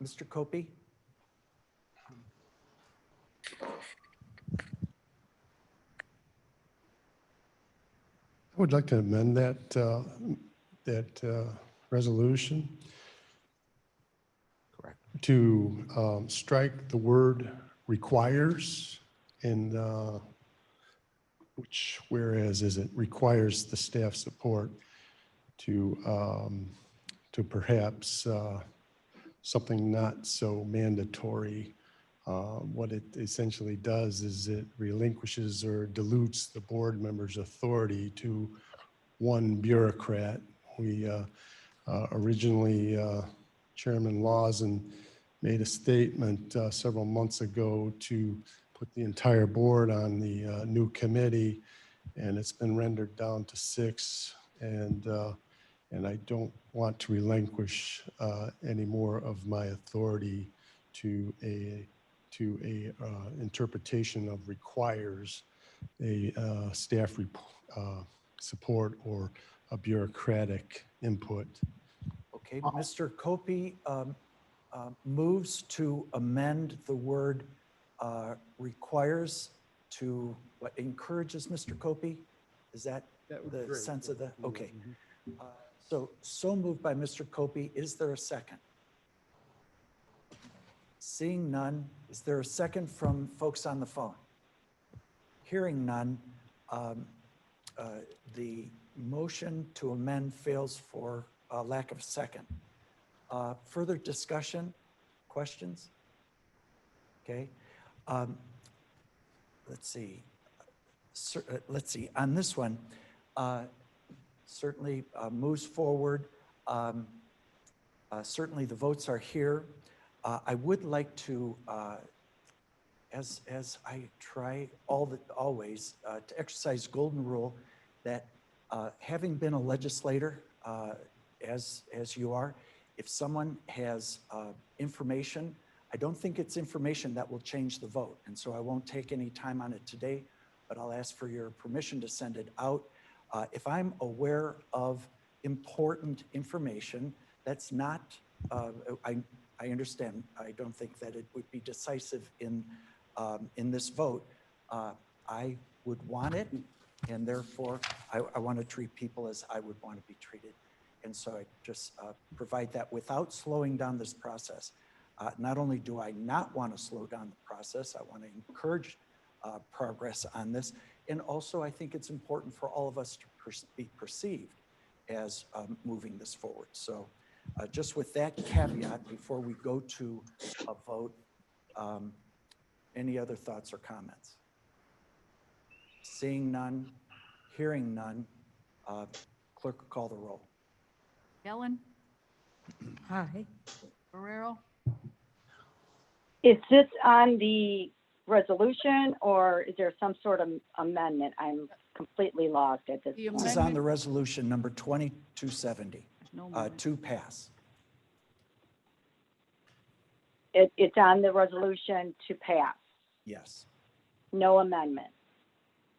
Mr. Copey? I would like to amend that resolution. Correct. To strike the word requires, and which whereas is it requires the staff support to perhaps something not so mandatory. What it essentially does is it relinquishes or dilutes the board member's authority to one bureaucrat. We originally, Chairman Lawson made a statement several months ago to put the entire board on the new committee, and it's been rendered down to 6. And I don't want to relinquish any more of my authority to a interpretation of requires a staff support or a bureaucratic input. Okay, Mr. Copey moves to amend the word requires to what encourages, Mr. Copey? Is that the sense of the, okay. So moved by Mr. Copey. Is there a second? Seeing none, is there a second from folks on the phone? Hearing none, the motion to amend fails for lack of a second. Further discussion, questions? Okay. Let's see. On this one, certainly moves forward. Certainly the votes are here. I would like to, as I try always, to exercise golden rule that having been a legislator, as you are, if someone has information, I don't think it's information that will change the vote. And so I won't take any time on it today, but I'll ask for your permission to send it out. If I'm aware of important information, that's not, I understand. I don't think that it would be decisive in this vote. I would want it, and therefore I want to treat people as I would want to be treated. And so I just provide that without slowing down this process. Not only do I not want to slow down the process, I want to encourage progress on this. And also I think it's important for all of us to be perceived as moving this forward. So just with that caveat, before we go to a vote, any other thoughts or comments? Seeing none, hearing none, clerk will call the roll. Ellen, Aye. Guerrero, Is this on the resolution or is there some sort of amendment? I'm completely lost at this. The This is on the resolution number 2270 to pass. It's on the resolution to pass. Yes. No amendment.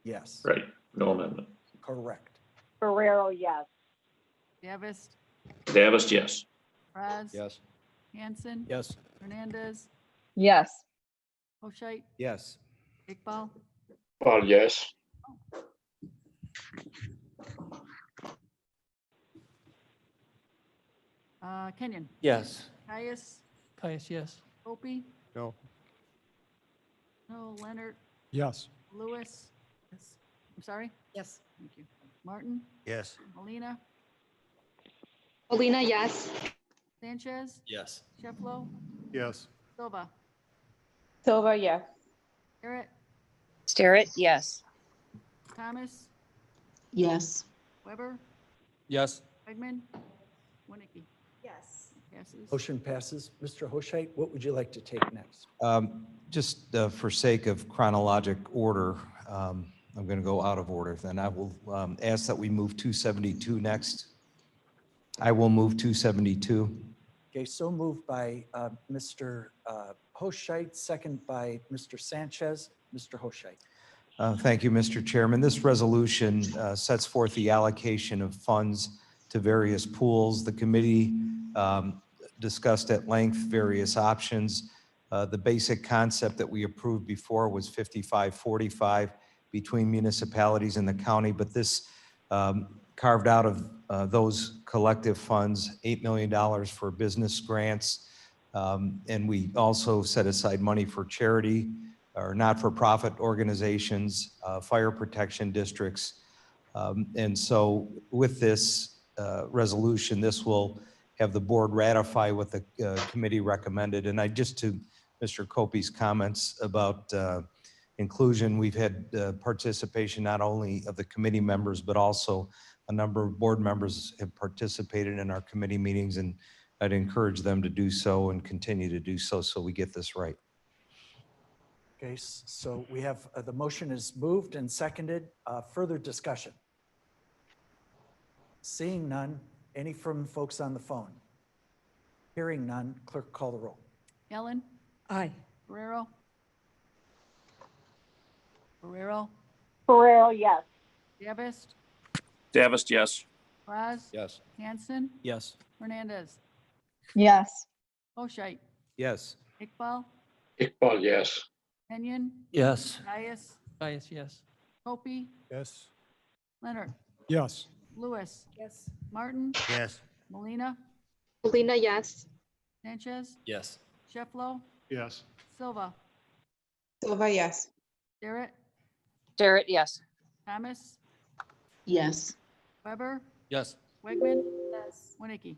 Yes. Right. No amendment. Correct. Ferrero, yes. Davis, Davis, yes. Raz. Yes. Hanson. Yes. Hernandez, Yes. Hoshait, Yes. Iqbal, Paul, yes. Kenyon, Yes. Caius, Caius, yes. Opie, No. no, Leonard, Yes. Lewis. I'm sorry? Yes. Thank you. Martin, Yes. Molina, Molina, yes. Sanchez, Yes. Sheflo, Yes. Silva, Silva, yes. Garrett, Starrett, yes. Thomas, Yes. Weber, Yes. Wegman, Winnicke. Yes. Passes. Motion passes. Mr. Hoshait, what would you like to take next? Just for sake of chronologic order, I'm going to go out of order. Then I will ask that we move 272 next. I will move 272. Okay, so moved by Mr. Hoshait, second by Mr. Sanchez. Mr. Hoshait. Thank you, Mr. Chairman. This resolution sets forth the allocation of funds to various pools. The committee discussed at length various options. The basic concept that we approved before was 55-45 between municipalities and the county, but this carved out of those collective funds $8 million for business grants. And we also set aside money for charity or not-for-profit organizations, fire protection districts. And so with this resolution, this will have the board ratify what the committee recommended. And I just to Mr. Copey's comments about inclusion, we've had participation not only of the committee members, but also a number of board members have participated in our committee meetings, and I'd encourage them to do so and continue to do so we get this right. Okay, so we have, the motion is moved and seconded. Further discussion? Seeing none, any from folks on the phone? Hearing none, clerk call the roll. Ellen, Aye. Guerrero, Guerrero, Ferrero, yes. Davis, Davis, yes. Raz. Yes. Hanson, Yes. Hernandez, Yes. Hoshait, Yes. Iqbal, Iqbal, yes. Kenyon, Yes. Caius, Caius, yes. Opie, Yes. Leonard, Yes. Lewis. Yes. Martin. Yes. Molina. Molina, yes. Sanchez. Yes. Shefflo. Yes. Silva. Silva, yes. Darrett. Jarrett, yes. Thomas. Yes. Weber. Yes. Wegman. Yes. Winnicke.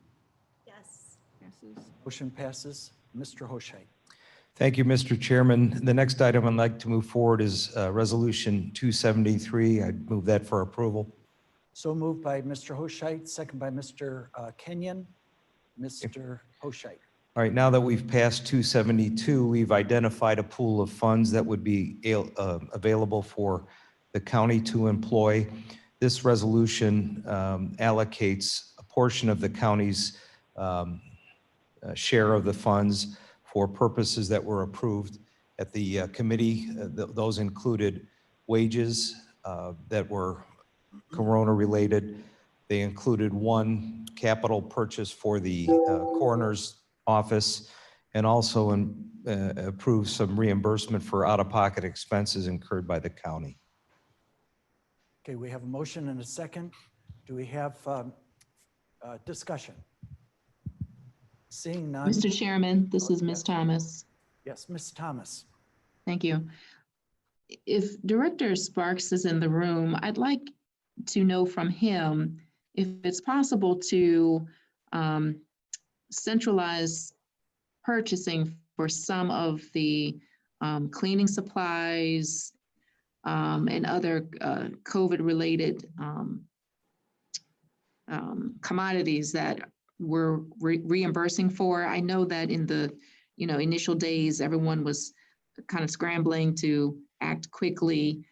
Yes. Passes. Motion passes. Mr. Hoshait. Thank you, Mr. Chairman. The next item I'd like to move forward is Resolution 273. I'd move that for approval. So moved by Mr. Hoshait, second by Mr. Kenyon. Mr. Hoshait. All right, now that we've passed 272, we've identified a pool of funds that would be available for the county to employ. This resolution allocates a portion of the county's share of the funds for purposes that were approved at the committee. Those included wages that were Corona-related. They included one capital purchase for the coroner's office, and also approved some reimbursement for out-of-pocket expenses incurred by the county. Okay, we have a motion and a second. Do we have discussion? Seeing none. Mr. Chairman, this is Ms. Thomas. Yes, Ms. Thomas. Thank you. If Director Sparks is in the room, I'd like to know from him if it's possible to centralize purchasing for some of the cleaning supplies and other COVID-related commodities that we're reimbursing for. I know that in the initial days, everyone was kind of scrambling to act quickly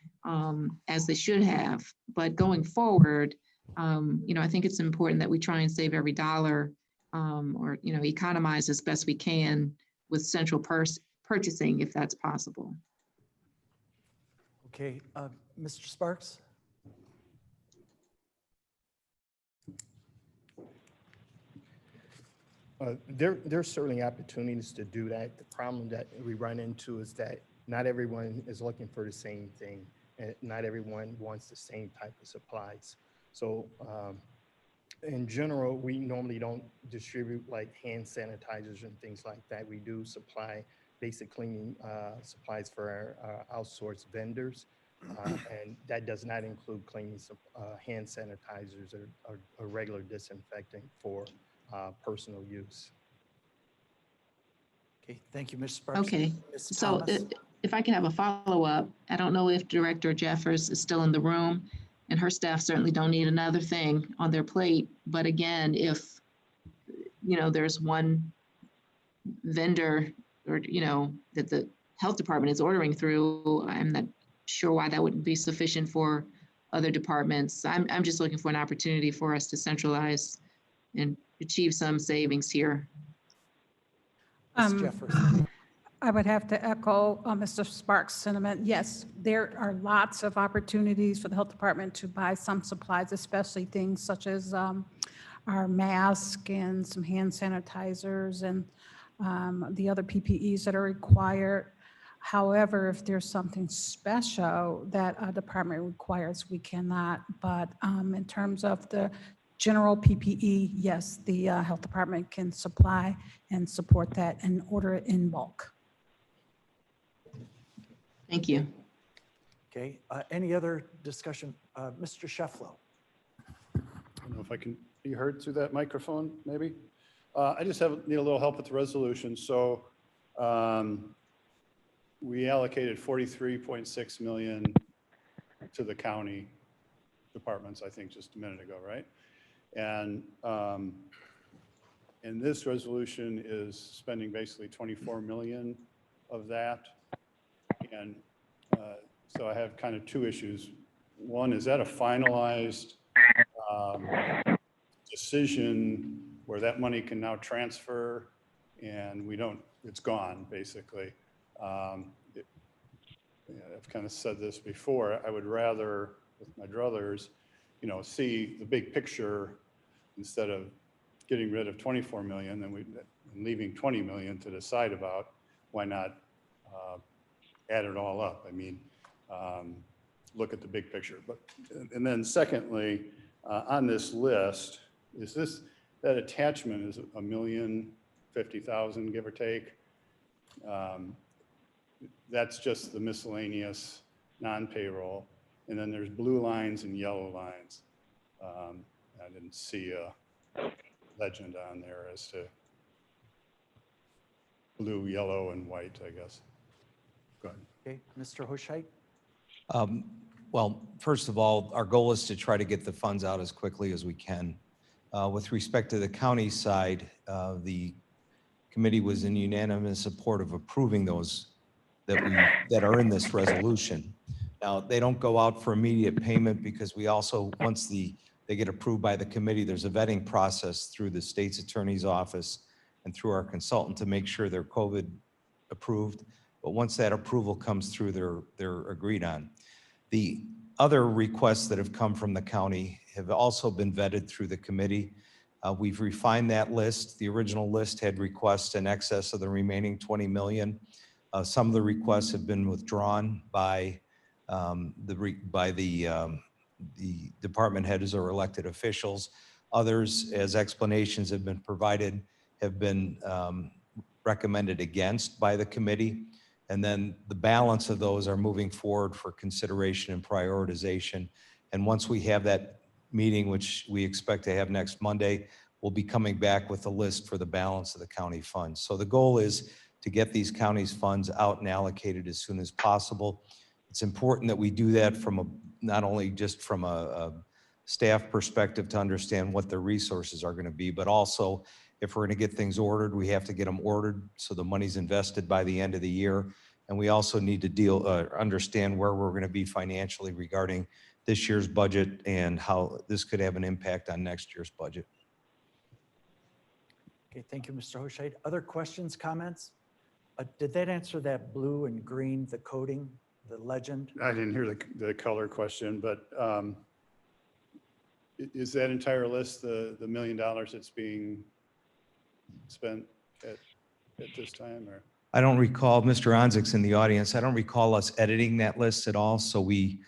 as they should have. But going forward, I think it's important that we try and save every dollar or economize as best we can with central purchasing if that's possible. Okay, Mr. Sparks? There's certainly opportunities to do that. The problem that we run into is that not everyone is looking for the same thing, and not everyone wants the same type of supplies. So in general, we normally don't distribute like hand sanitizers and things like that. We do supply basic cleaning supplies for our outsourced vendors, and that does not include cleaning hand sanitizers or regular disinfectant for personal use. Okay, thank you, Ms. Sparks. Okay, Ms. so Thomas? if I can have a follow-up, I don't know if Director Jeffers is still in the room, and her staff certainly don't need another thing on their plate. But again, if, there's one vendor or, that the health department is ordering through, I'm not sure why that wouldn't be sufficient for other departments. I'm just looking for an opportunity for us to centralize and achieve some savings here. Ms. Jeffers. I would have to echo Mr. Sparks' sentiment. Yes, there are lots of opportunities for the health department to buy some supplies, especially things such as our mask and some hand sanitizers and the other PPEs that are required. However, if there's something special that a department requires, we cannot. But in terms of the general PPE, yes, the health department can supply and support that and order it in bulk. Thank you. Okay, any other discussion? Mr. Shefflo. I don't know if I can be heard through that microphone, maybe. I just need a little help with the resolution. So we allocated 43.6 million to the county departments, I think just a minute ago, right? And this resolution is spending basically 24 million of that. And so I have kind of two issues. One, is that a finalized decision where that money can now transfer and it's gone basically? I've kind of said this before, I would rather, with my druthers, see the big picture instead of getting rid of 24 million and leaving 20 million to decide about. Why not add it all up? I mean, look at the big picture. And then secondly, On this list, is this, that attachment is $1,050,000, give or take? That's just the miscellaneous non-payroll. And then there's blue lines and yellow lines. I didn't see a legend on there as to blue, yellow, and white, I guess. Go ahead. Okay, Mr. Hoshait? Well, first of all, our goal is to try to get the funds out as quickly as we can. With respect to the county side, the committee was in unanimous support of approving those that are in this resolution. Now, they don't go out for immediate payment because we also, once they get approved by the committee, there's a vetting process through the state's attorney's office and through our consultant to make sure they're COVID approved. But once that approval comes through, they're agreed on. The other requests that have come from the county have also been vetted through the committee. We've refined that list. The original list had requests in excess of the remaining 20 million. Some of the requests have been withdrawn by the department heads or elected officials. Others, as explanations have been provided, have been recommended against by the committee. And then the balance of those are moving forward for consideration and prioritization. And once we have that meeting, which we expect to have next Monday, we'll be coming back with a list for the balance of the county funds. So the goal is to get these counties' funds out and allocated as soon as possible. It's important that we do that from not only just from a staff perspective to understand what the resources are going to be, but also if we're going to get things ordered, we have to get them ordered so the money's invested by the end of the year. And we also need to understand where we're going to be financially regarding this year's budget and how this could have an impact on next year's budget. Okay, thank you, Mr. Hoshait. Other questions, comments? Did that answer that blue and green, the coding, the legend? I didn't hear the color question, but is that entire list the $1 million that's being spent at this time? Or I don't recall, Mr. Onzik's in the audience, I don't recall us editing that list at all, so we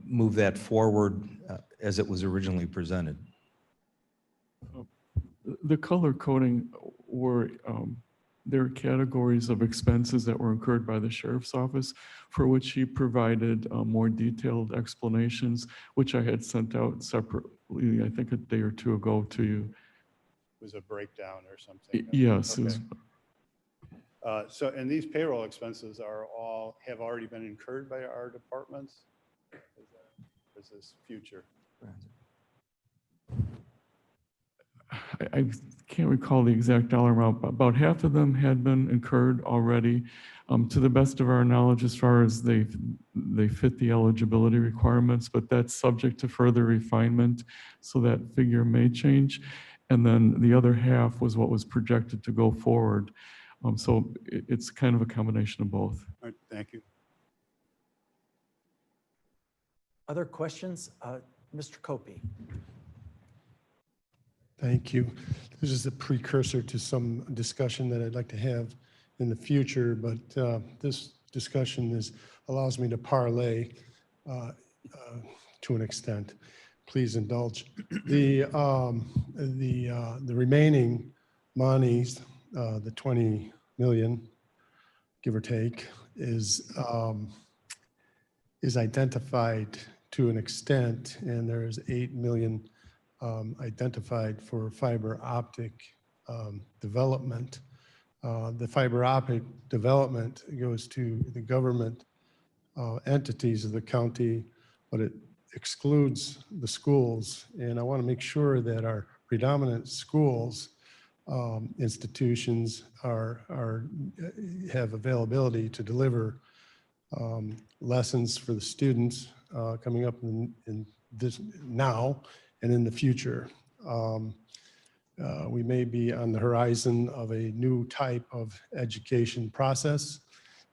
moved that forward as it was originally presented. The color coding were there are categories of expenses that were incurred by the sheriff's office for which he provided more detailed explanations, which I had sent out separately, I think a day or two ago to you. It was a breakdown or something? Yes. Okay. And these payroll expenses have already been incurred by our departments? Is this future? I can't recall the exact dollar amount, but about half of them had been incurred already. To the best of our knowledge, as far as they fit the eligibility requirements, but that's subject to further refinement, so that figure may change. And then the other half was what was projected to go forward. So it's kind of a combination of both. All right, thank you. Other questions? Mr. Copey. Thank you. This is a precursor to some discussion that I'd like to have in the future, but this discussion allows me to parlay to an extent. Please indulge. The remaining monies, the 20 million, give or take, is identified to an extent, and there's 8 million identified for fiber optic development. The fiber optic development goes to the government entities of the county, but it excludes the schools. And I want to make sure that our predominant schools, institutions have availability to deliver lessons for the students coming up in this now and in the future. We may be on the horizon of a new type of education process.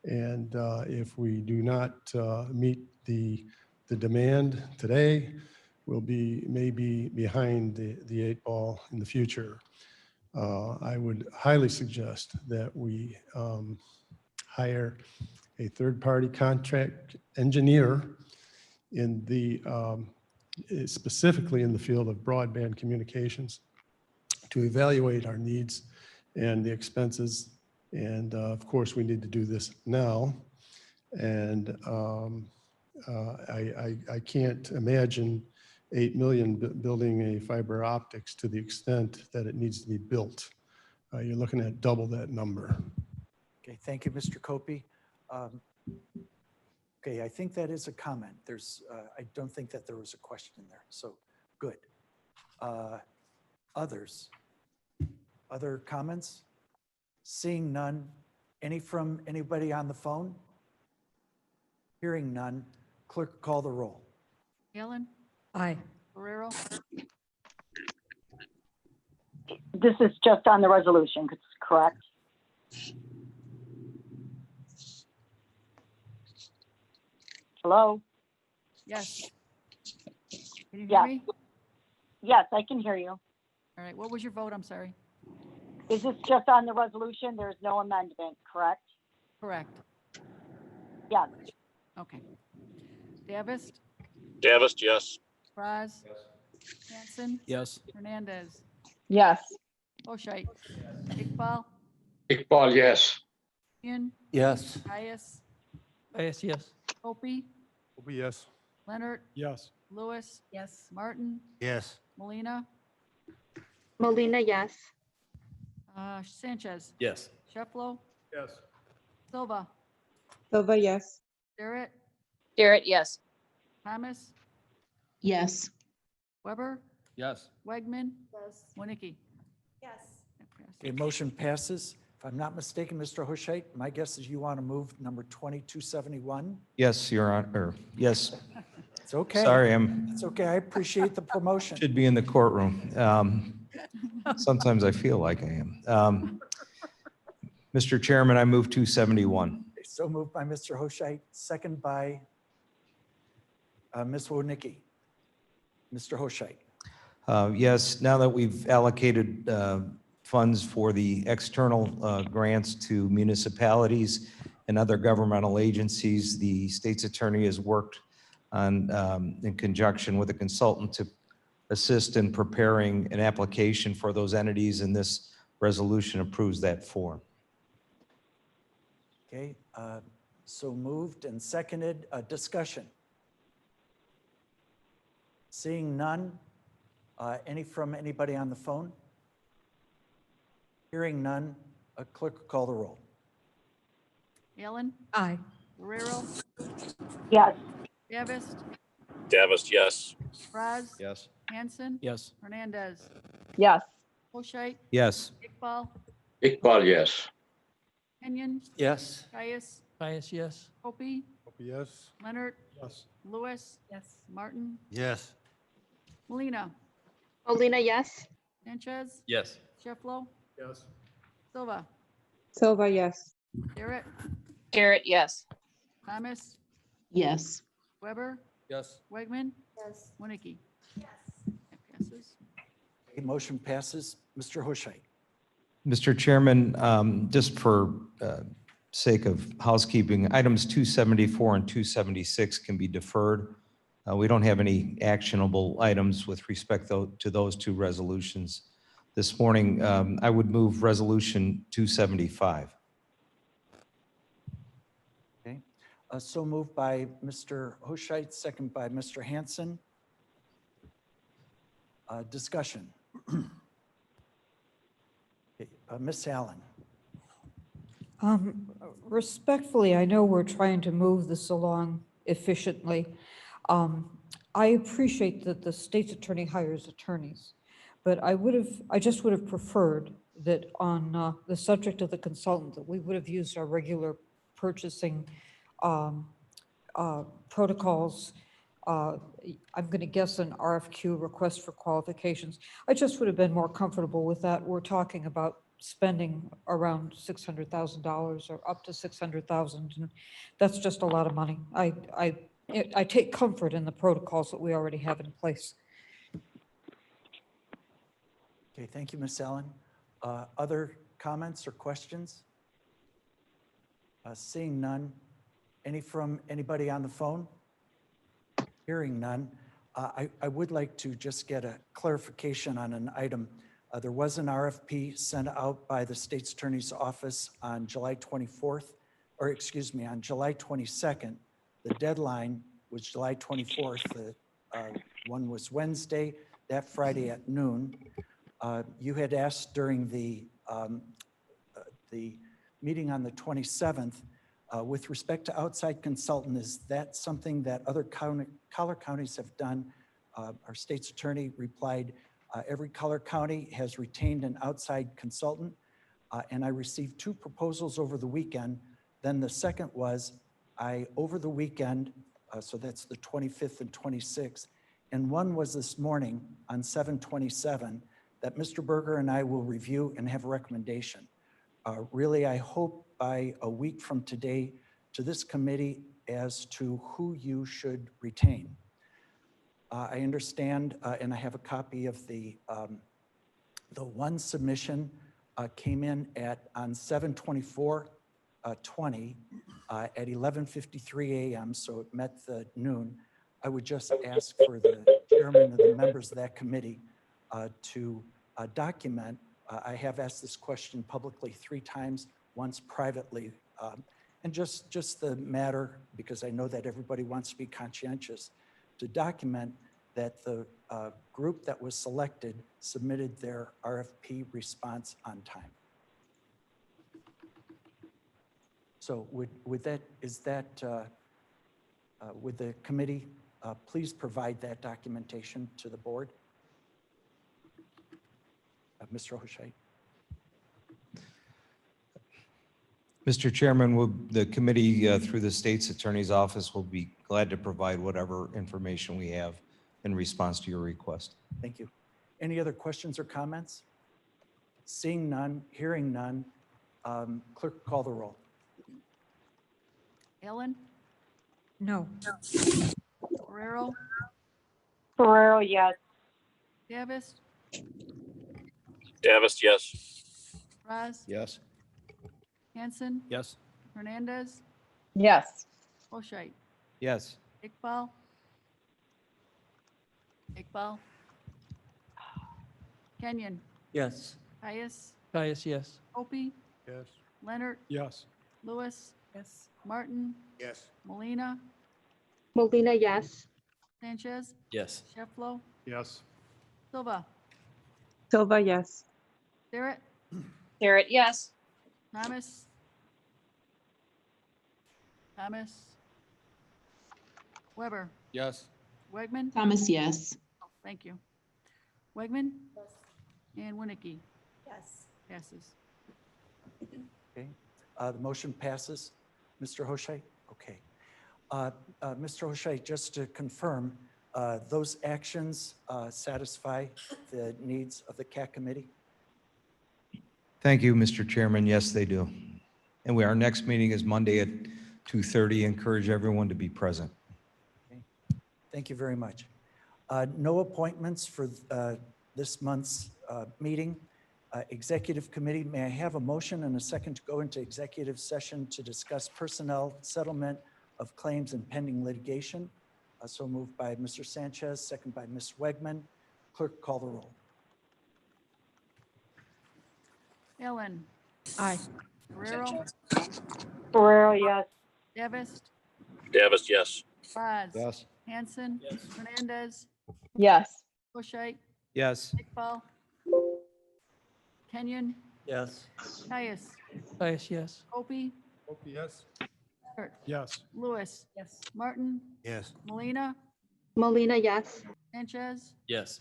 And if we do not meet the demand today, we'll be maybe behind the 8 ball in the future. I would highly suggest that we hire a third-party contract engineer in the specifically in the field of broadband communications, to evaluate our needs and the expenses. And of course, we need to do this now. And I can't imagine 8 million building a fiber optics to the extent that it needs to be built. You're looking at double that number. Okay, thank you, Mr. Copey. Okay, I think that is a comment. I don't think that there was a question there, so good. Others? Other comments? Seeing none. Any from anybody on the phone? Hearing none. Clerk, call the roll. Allen, Aye. Guerrero, This is just on the resolution, correct? Hello? yes. Can you hear Yes. me? Yes, I can hear you. All right, what was your vote? I'm sorry. Is this just on the resolution? There's no amendment, correct? Correct. Yes. Okay. Davis, Davis, yes. Braz, Hanson, Yes. Hernandez, Yes. Oshite, Iqbal, Iqbal, yes. Ian, Yes. Caius, Yes. Opie, Yes. Leonard, Yes. Lewis, Yes. Martin, Yes. Molina, Molina, yes. Sanchez, Yes. Shefflo, Yes. Silva, Silva, yes. Jarrett, Garrett, yes. Thomas, Yes. Weber, Yes. Wegman, Yes. Winicky. Yes. Okay, motion passes. If I'm not mistaken, Mr. Hoshait, my guess is you want to move number 2271. Yes, Your Honor, yes. It's okay. Sorry, It's okay. I appreciate the promotion. should be in the courtroom. Sometimes I feel like I am. Mr. Chairman, I move 271. So moved by Mr. Hoshait, second by Ms. Wodnicki. Mr. Hoshait. Yes, now that we've allocated funds for the external grants to municipalities and other governmental agencies, the state's attorney has worked on, in conjunction with a consultant, to assist in preparing an application for those entities, and this resolution approves that form. Okay, so moved and seconded. Discussion. Seeing none. Any from anybody on the phone? Hearing none. Clerk, call the roll. Allen, Aye. Guerrero, Yes. Davis, Davis, yes. Braz, Yes. Hanson, Yes. Hernandez, Yes. Oshite, Yes. Iqbal, Iqbal, yes. Kenyon, Yes. Caius, Yes. Opie, Yes. Leonard, Yes. Lewis, Yes. Martin, Yes. Molina, Molina, yes. Sanchez, Yes. Shefflo, Yes. Silva, Silva, yes. Jarrett, Garrett, yes. Thomas, Yes. Weber, Yes. Wegman, Yes. Winicky. That passes. Okay, motion passes. Mr. Hoshait. Mr. Chairman, just for sake of housekeeping, items 274 and 276 can be deferred. We don't have any actionable items with respect to those two resolutions this morning. I would move resolution 275. Okay, so moved by Mr. Hoshait, second by Mr. Hanson. Discussion. Okay, Ms. Allen. Respectfully, I know we're trying to move this along efficiently. I appreciate that the state's attorney hires attorneys, but I just would have preferred that on the subject of the consultant, that we would have used our regular purchasing protocols. I'm going to guess an RFQ, request for qualifications. I just would have been more comfortable with that. We're talking about spending around $600,000 or up to $600,000, and that's just a lot of money. I take comfort in the protocols that we already have in place. Okay, thank you, Ms. Allen. Other comments or questions? Seeing none. Any from anybody on the phone? Hearing none. I would like to just get a clarification on an item. There was an RFP sent out by the State's Attorney's Office on July 24th, or excuse me, on July 22nd. The deadline was July 24th. The one was Wednesday, that Friday at noon. You had asked during the meeting on the 27th, with respect to outside consultant, is that something that other collar counties have done? Our state's attorney replied, every collar county has retained an outside consultant, and I received 2 proposals over the weekend. Then the second was, over the weekend, so that's the 25th and 26th, and one was this morning on 7/27 that Mr. Berger and I will review and have a recommendation. Really, I hope by a week from today to this committee as to who you should retain. I understand, and I have a copy of the one submission came in on 7/24/20 at 11:53 a.m., so it met the noon. I would just ask for the chairman and the members of that committee to document. I have asked this question publicly 3 times, once privately, and just the matter, because I know that everybody wants to be conscientious, to document that the group that was selected submitted their RFP response on time. So would the committee please provide that documentation to the board? Mr. O'Shea. Mr. Chairman, the committee through the state's attorney's office will be glad to provide whatever information we have in response to your request. Thank you. Any other questions or comments? Seeing none, hearing none, clerk, call the roll. Ellen, No. Ferrero, Ferrero, yes. Davis, Davis, yes. Raz, Yes. Hanson, Yes. Hernandez, Yes. O'Shea, Yes. Iqbal, Kenyon, Yes. Caius, Yes. Opie, Yes. Leonard, Yes. Lewis, Yes. Martin, Yes. Molina, Molina, yes. Sanchez, Yes. Shefflo, Yes. Silva, Silva, yes. Barrett, Garrett, yes. Thomas, Weber, Yes. Wegman. Thomas, yes. Thank you. Wegman? And Winnicke? Yes. Passes. Okay, the motion passes. Mr. O'Shea? Okay. Mr. O'Shea, just to confirm, those actions satisfy the needs of the CAC committee? Thank you, Mr. Chairman. Yes, they do. And our next meeting is Monday at 2:30. Encourage everyone to be present. Okay. Thank you very much. No appointments for this month's meeting. Executive committee, may I have a motion and a second to go into executive session to discuss personnel settlement of claims and pending litigation? So moved by Mr. Sanchez, second by Ms. Wegman. Clerk, call the roll. Ellen, Aye. Ferrero, Ferrero, yes. Davis, Davis, yes. Raz, Yes. Hanson, Hernandez, Yes. O'Shea, Yes. Iqbal, Kenyon, Yes. Caius, Yes. Opie, Yes. Kurt, Yes. Lewis, Yes. Martin, Yes. Molina, Molina, yes. Sanchez, Yes.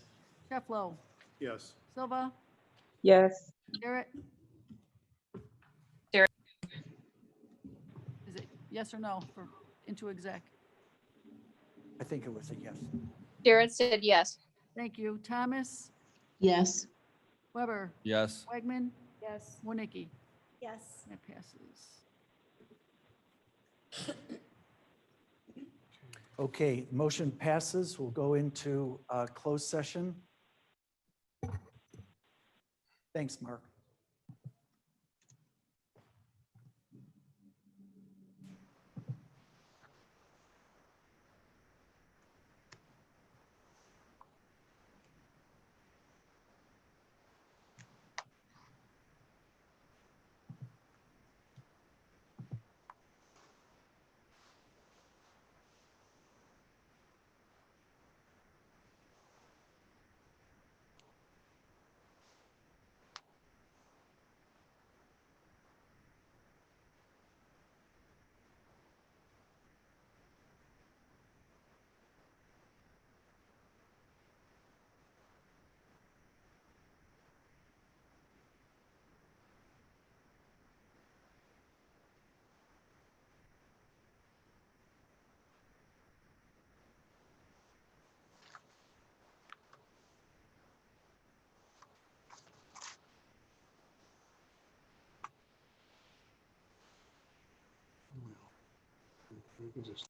Shefflo, Yes. Silva, Yes. Garrett. Garrett. Is it yes or no for into exec? I think it was a yes. Garrett said yes. Thank you. Thomas, Yes. Weber, Yes. Wegman, Yes. Winnicke. Yes. That passes. Okay, motion passes. We'll go into closed session. Thanks, Mark. We can just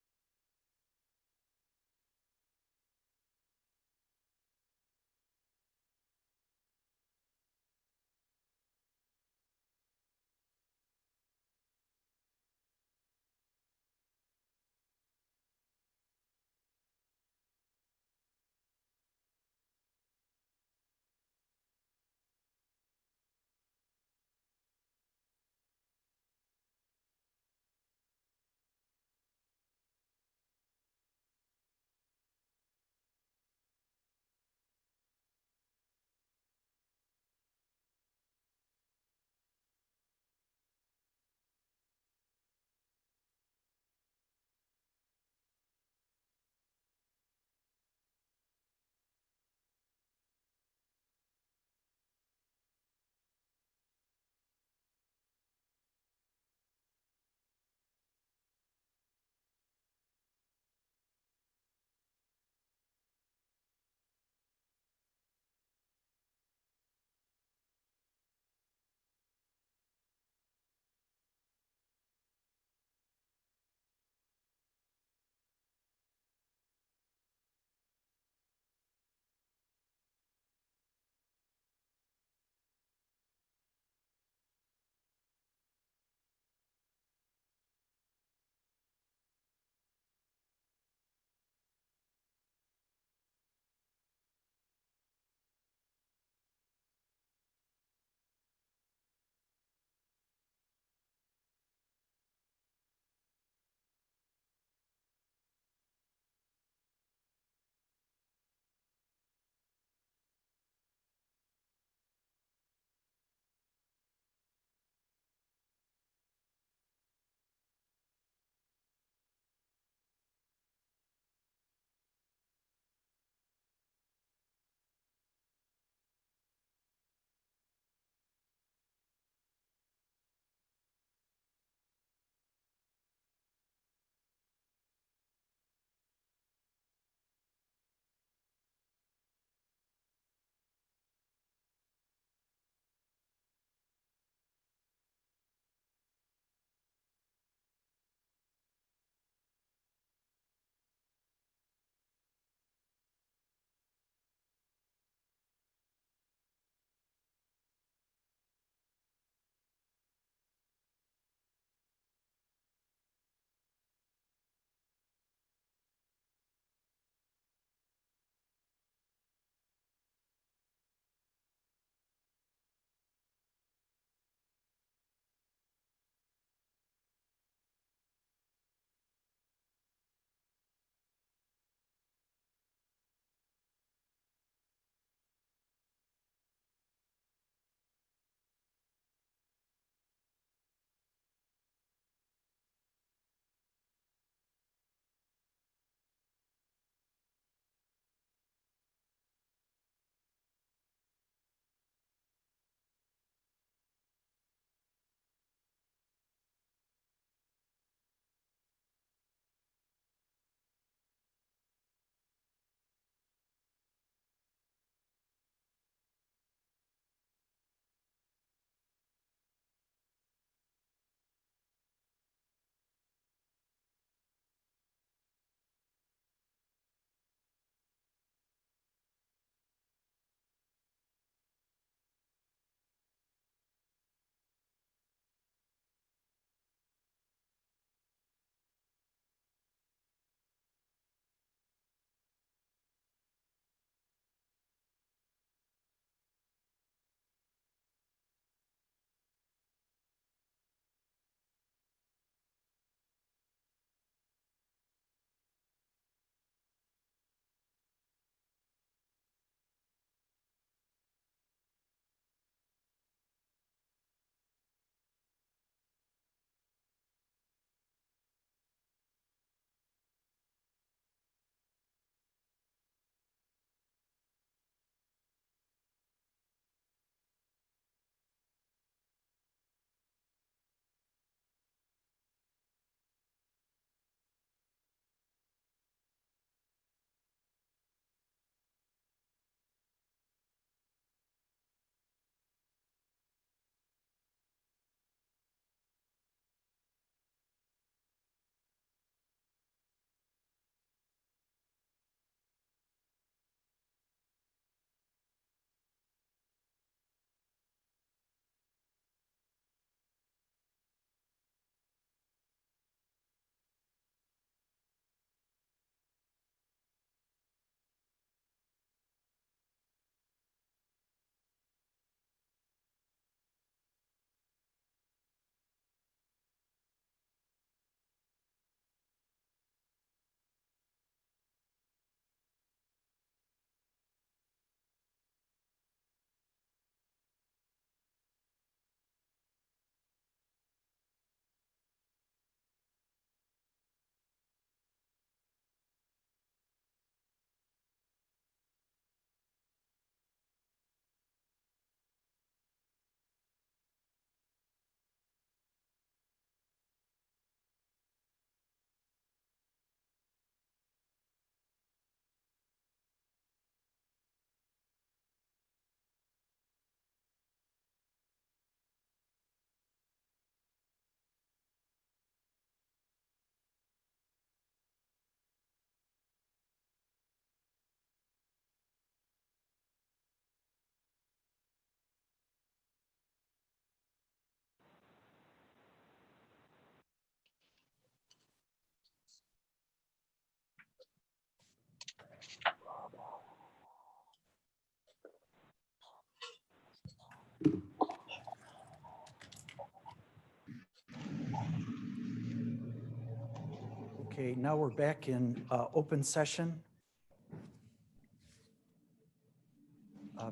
Okay, now we're back in open session.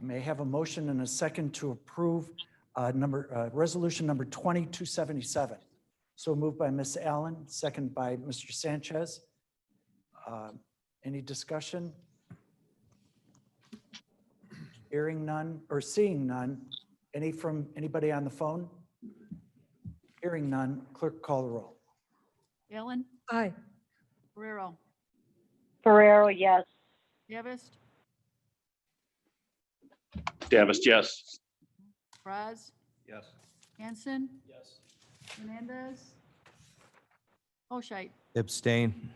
May I have a motion and a second to approve resolution number 2277? So moved by Ms. Allen, second by Mr. Sanchez. Any discussion? Hearing none or seeing none. Any from anybody on the phone? Hearing none. Clerk, call the roll. Allen, Aye. Ferrero, yes. Davis, Davis, yes. Braz, Yes. Hanson. Yes. Hernandez. Oshite, Abstain.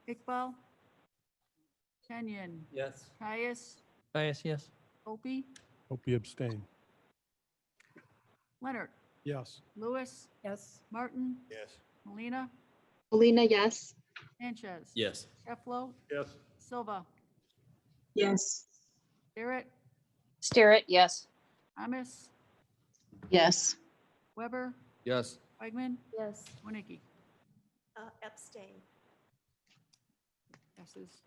Iqbal. Kenyon. Yes. Caius, Yes. Opie, Hope you abstain. Leonard, Yes. Lewis. Yes. Martin, Yes. Molina, Molina, yes. Sanchez. Yes. Shefflo, Yes. Silva, Yes. Barrett, Starrett, yes. Thomas, Yes. Weber, Yes. Weigman, Yes. Winnicki. Abstain. Passes.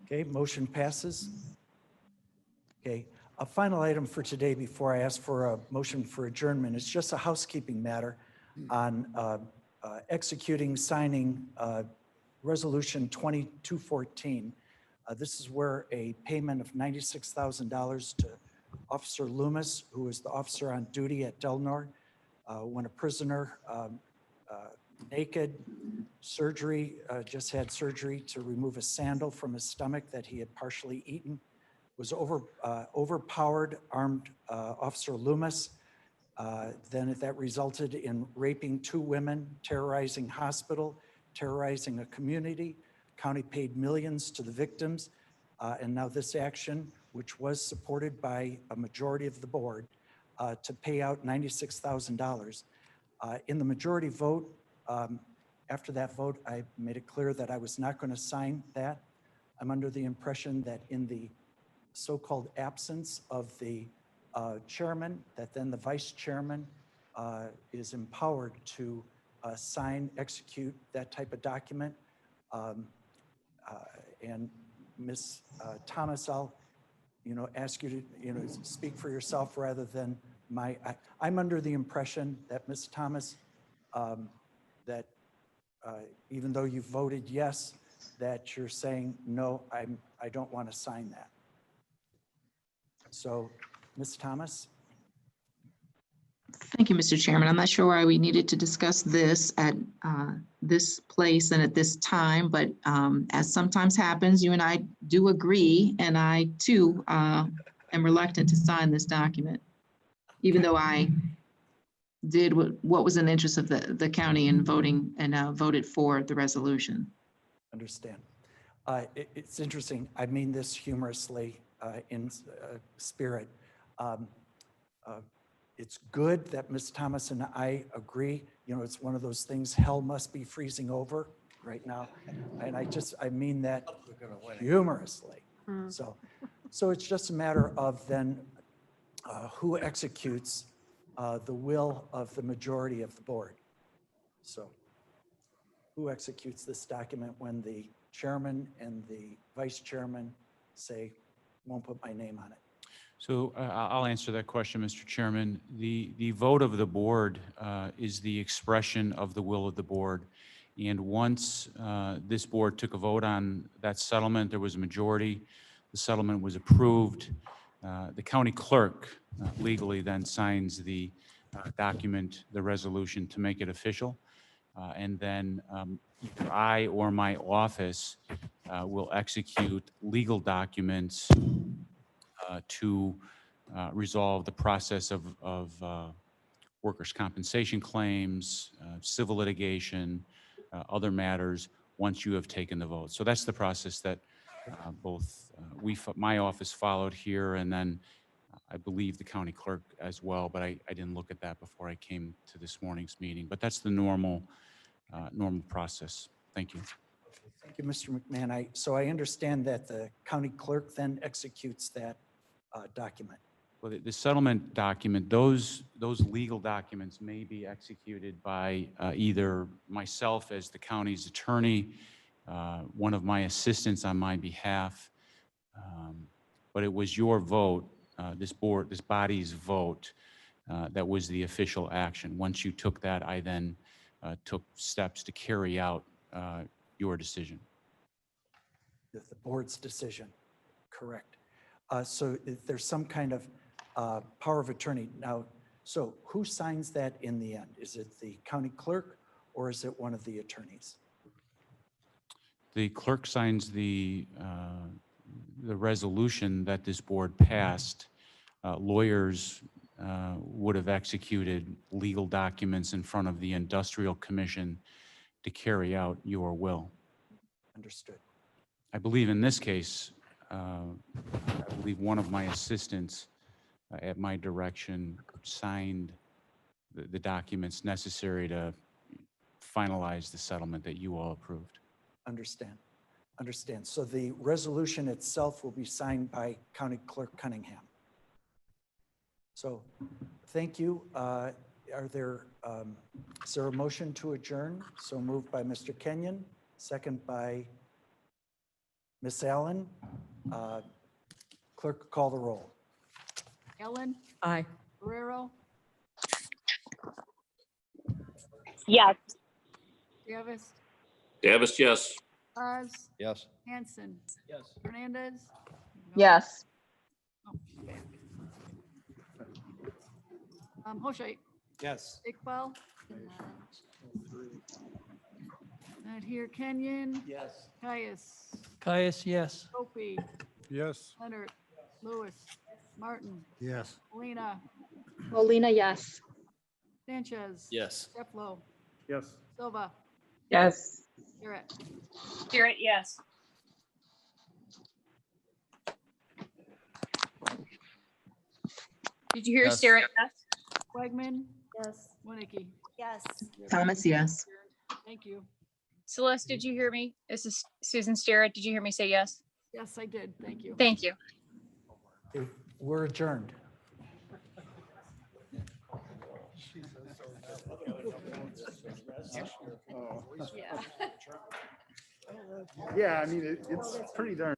Okay, motion passes. Okay, a final item for today before I ask for a motion for adjournment. It's just a housekeeping matter on executing, signing Resolution 2214. This is where a payment of $96,000 to Officer Loomis, who is the officer on duty at Delnor, when a prisoner naked, just had surgery to remove a sandal from his stomach that he had partially eaten, was overpowered, armed Officer Loomis. Then that resulted in raping 2 women, terrorizing hospital, terrorizing a community. County paid millions to the victims. And now this action, which was supported by a majority of the board, to pay out $96,000. In the majority vote, after that vote, I made it clear that I was not going to sign that. I'm under the impression that in the so-called absence of the chairman, that then the vice chairman is empowered to sign, execute that type of document. And Ms. Thomas, I'll ask you to speak for yourself rather than I'm under the impression that Ms. Thomas, that even though you voted yes, that you're saying, no, I don't want to sign that. So, Ms. Thomas? Thank you, Mr. Chairman. I'm not sure why we needed to discuss this at this place and at this time, but as sometimes happens, you and I do agree, and I too am reluctant to sign this document, even though I did what was in the interest of the county in voting and voted for the resolution. Understand. It's interesting. I mean this humorously in spirit. It's good that Ms. Thomas and I agree. It's one of those things, hell must be freezing over right now. And I mean that humorously. So it's just a matter of then who executes the will of the majority of the board. So who executes this document when the chairman and the vice chairman say, won't put my name on it? So I'll answer that question, Mr. Chairman. The vote of the board is the expression of the will of the board. And once this board took a vote on that settlement, there was a majority. The settlement was approved. The county clerk legally then signs the document, the resolution, to make it official. And then either I or my office will execute legal documents to resolve the process of workers' compensation claims, civil litigation, other matters, once you have taken the vote. So that's the process that both my office followed here, and then I believe the county clerk as well, but I didn't look at that before I came to this morning's meeting. But that's the normal process. Thank you. Thank you, Mr. McMahon. So I understand that the county clerk then executes that document. Well, the settlement document, those legal documents may be executed by either myself as the county's attorney, one of my assistants on my behalf, but it was your vote, this body's vote, that was the official action. Once you took that, I then took steps to carry out your decision. The board's decision, correct. So if there's some kind of power of attorney. Now, so who signs that in the end? Is it the county clerk or is it one of the attorneys? The clerk signs the resolution that this board passed. Lawyers would have executed legal documents in front of the Industrial Commission to carry out your will. Understood. I believe in this case, I believe one of my assistants at my direction signed the documents necessary to finalize the settlement that you all approved. Understand. Understand. So the resolution itself will be signed by County Clerk Cunningham. So thank you. Is there a motion to adjourn? So moved by Mr. Kenyon, second by Ms. Allen. Clerk, call the roll. Ellen? Aye. Guerrero? Yes. Davis? Davis, yes. Paz? Yes. Hanson? Yes. Hernandez? Yes. Oh, okay. Hoshait? Yes. Iqbal? Not here. Kenyon? Yes. Caius? Caius, yes. Opie? Yes. Leonard? Lewis? Martin? Yes. Molina? Molina, yes. Sanchez? Yes. Sheflo? Yes. Silva? Yes. Garrett? Garrett, yes. Did you hear Yes. Sarah? Yes. Wegman? Yes. Winnicke? Yes. Thomas, yes. Thank you. Celeste, did you hear me? This is Susan Starrett. Did you hear me say yes? Yes, I did. Thank you. Thank you. We're adjourned. Yeah, I mean, it's pretty darn.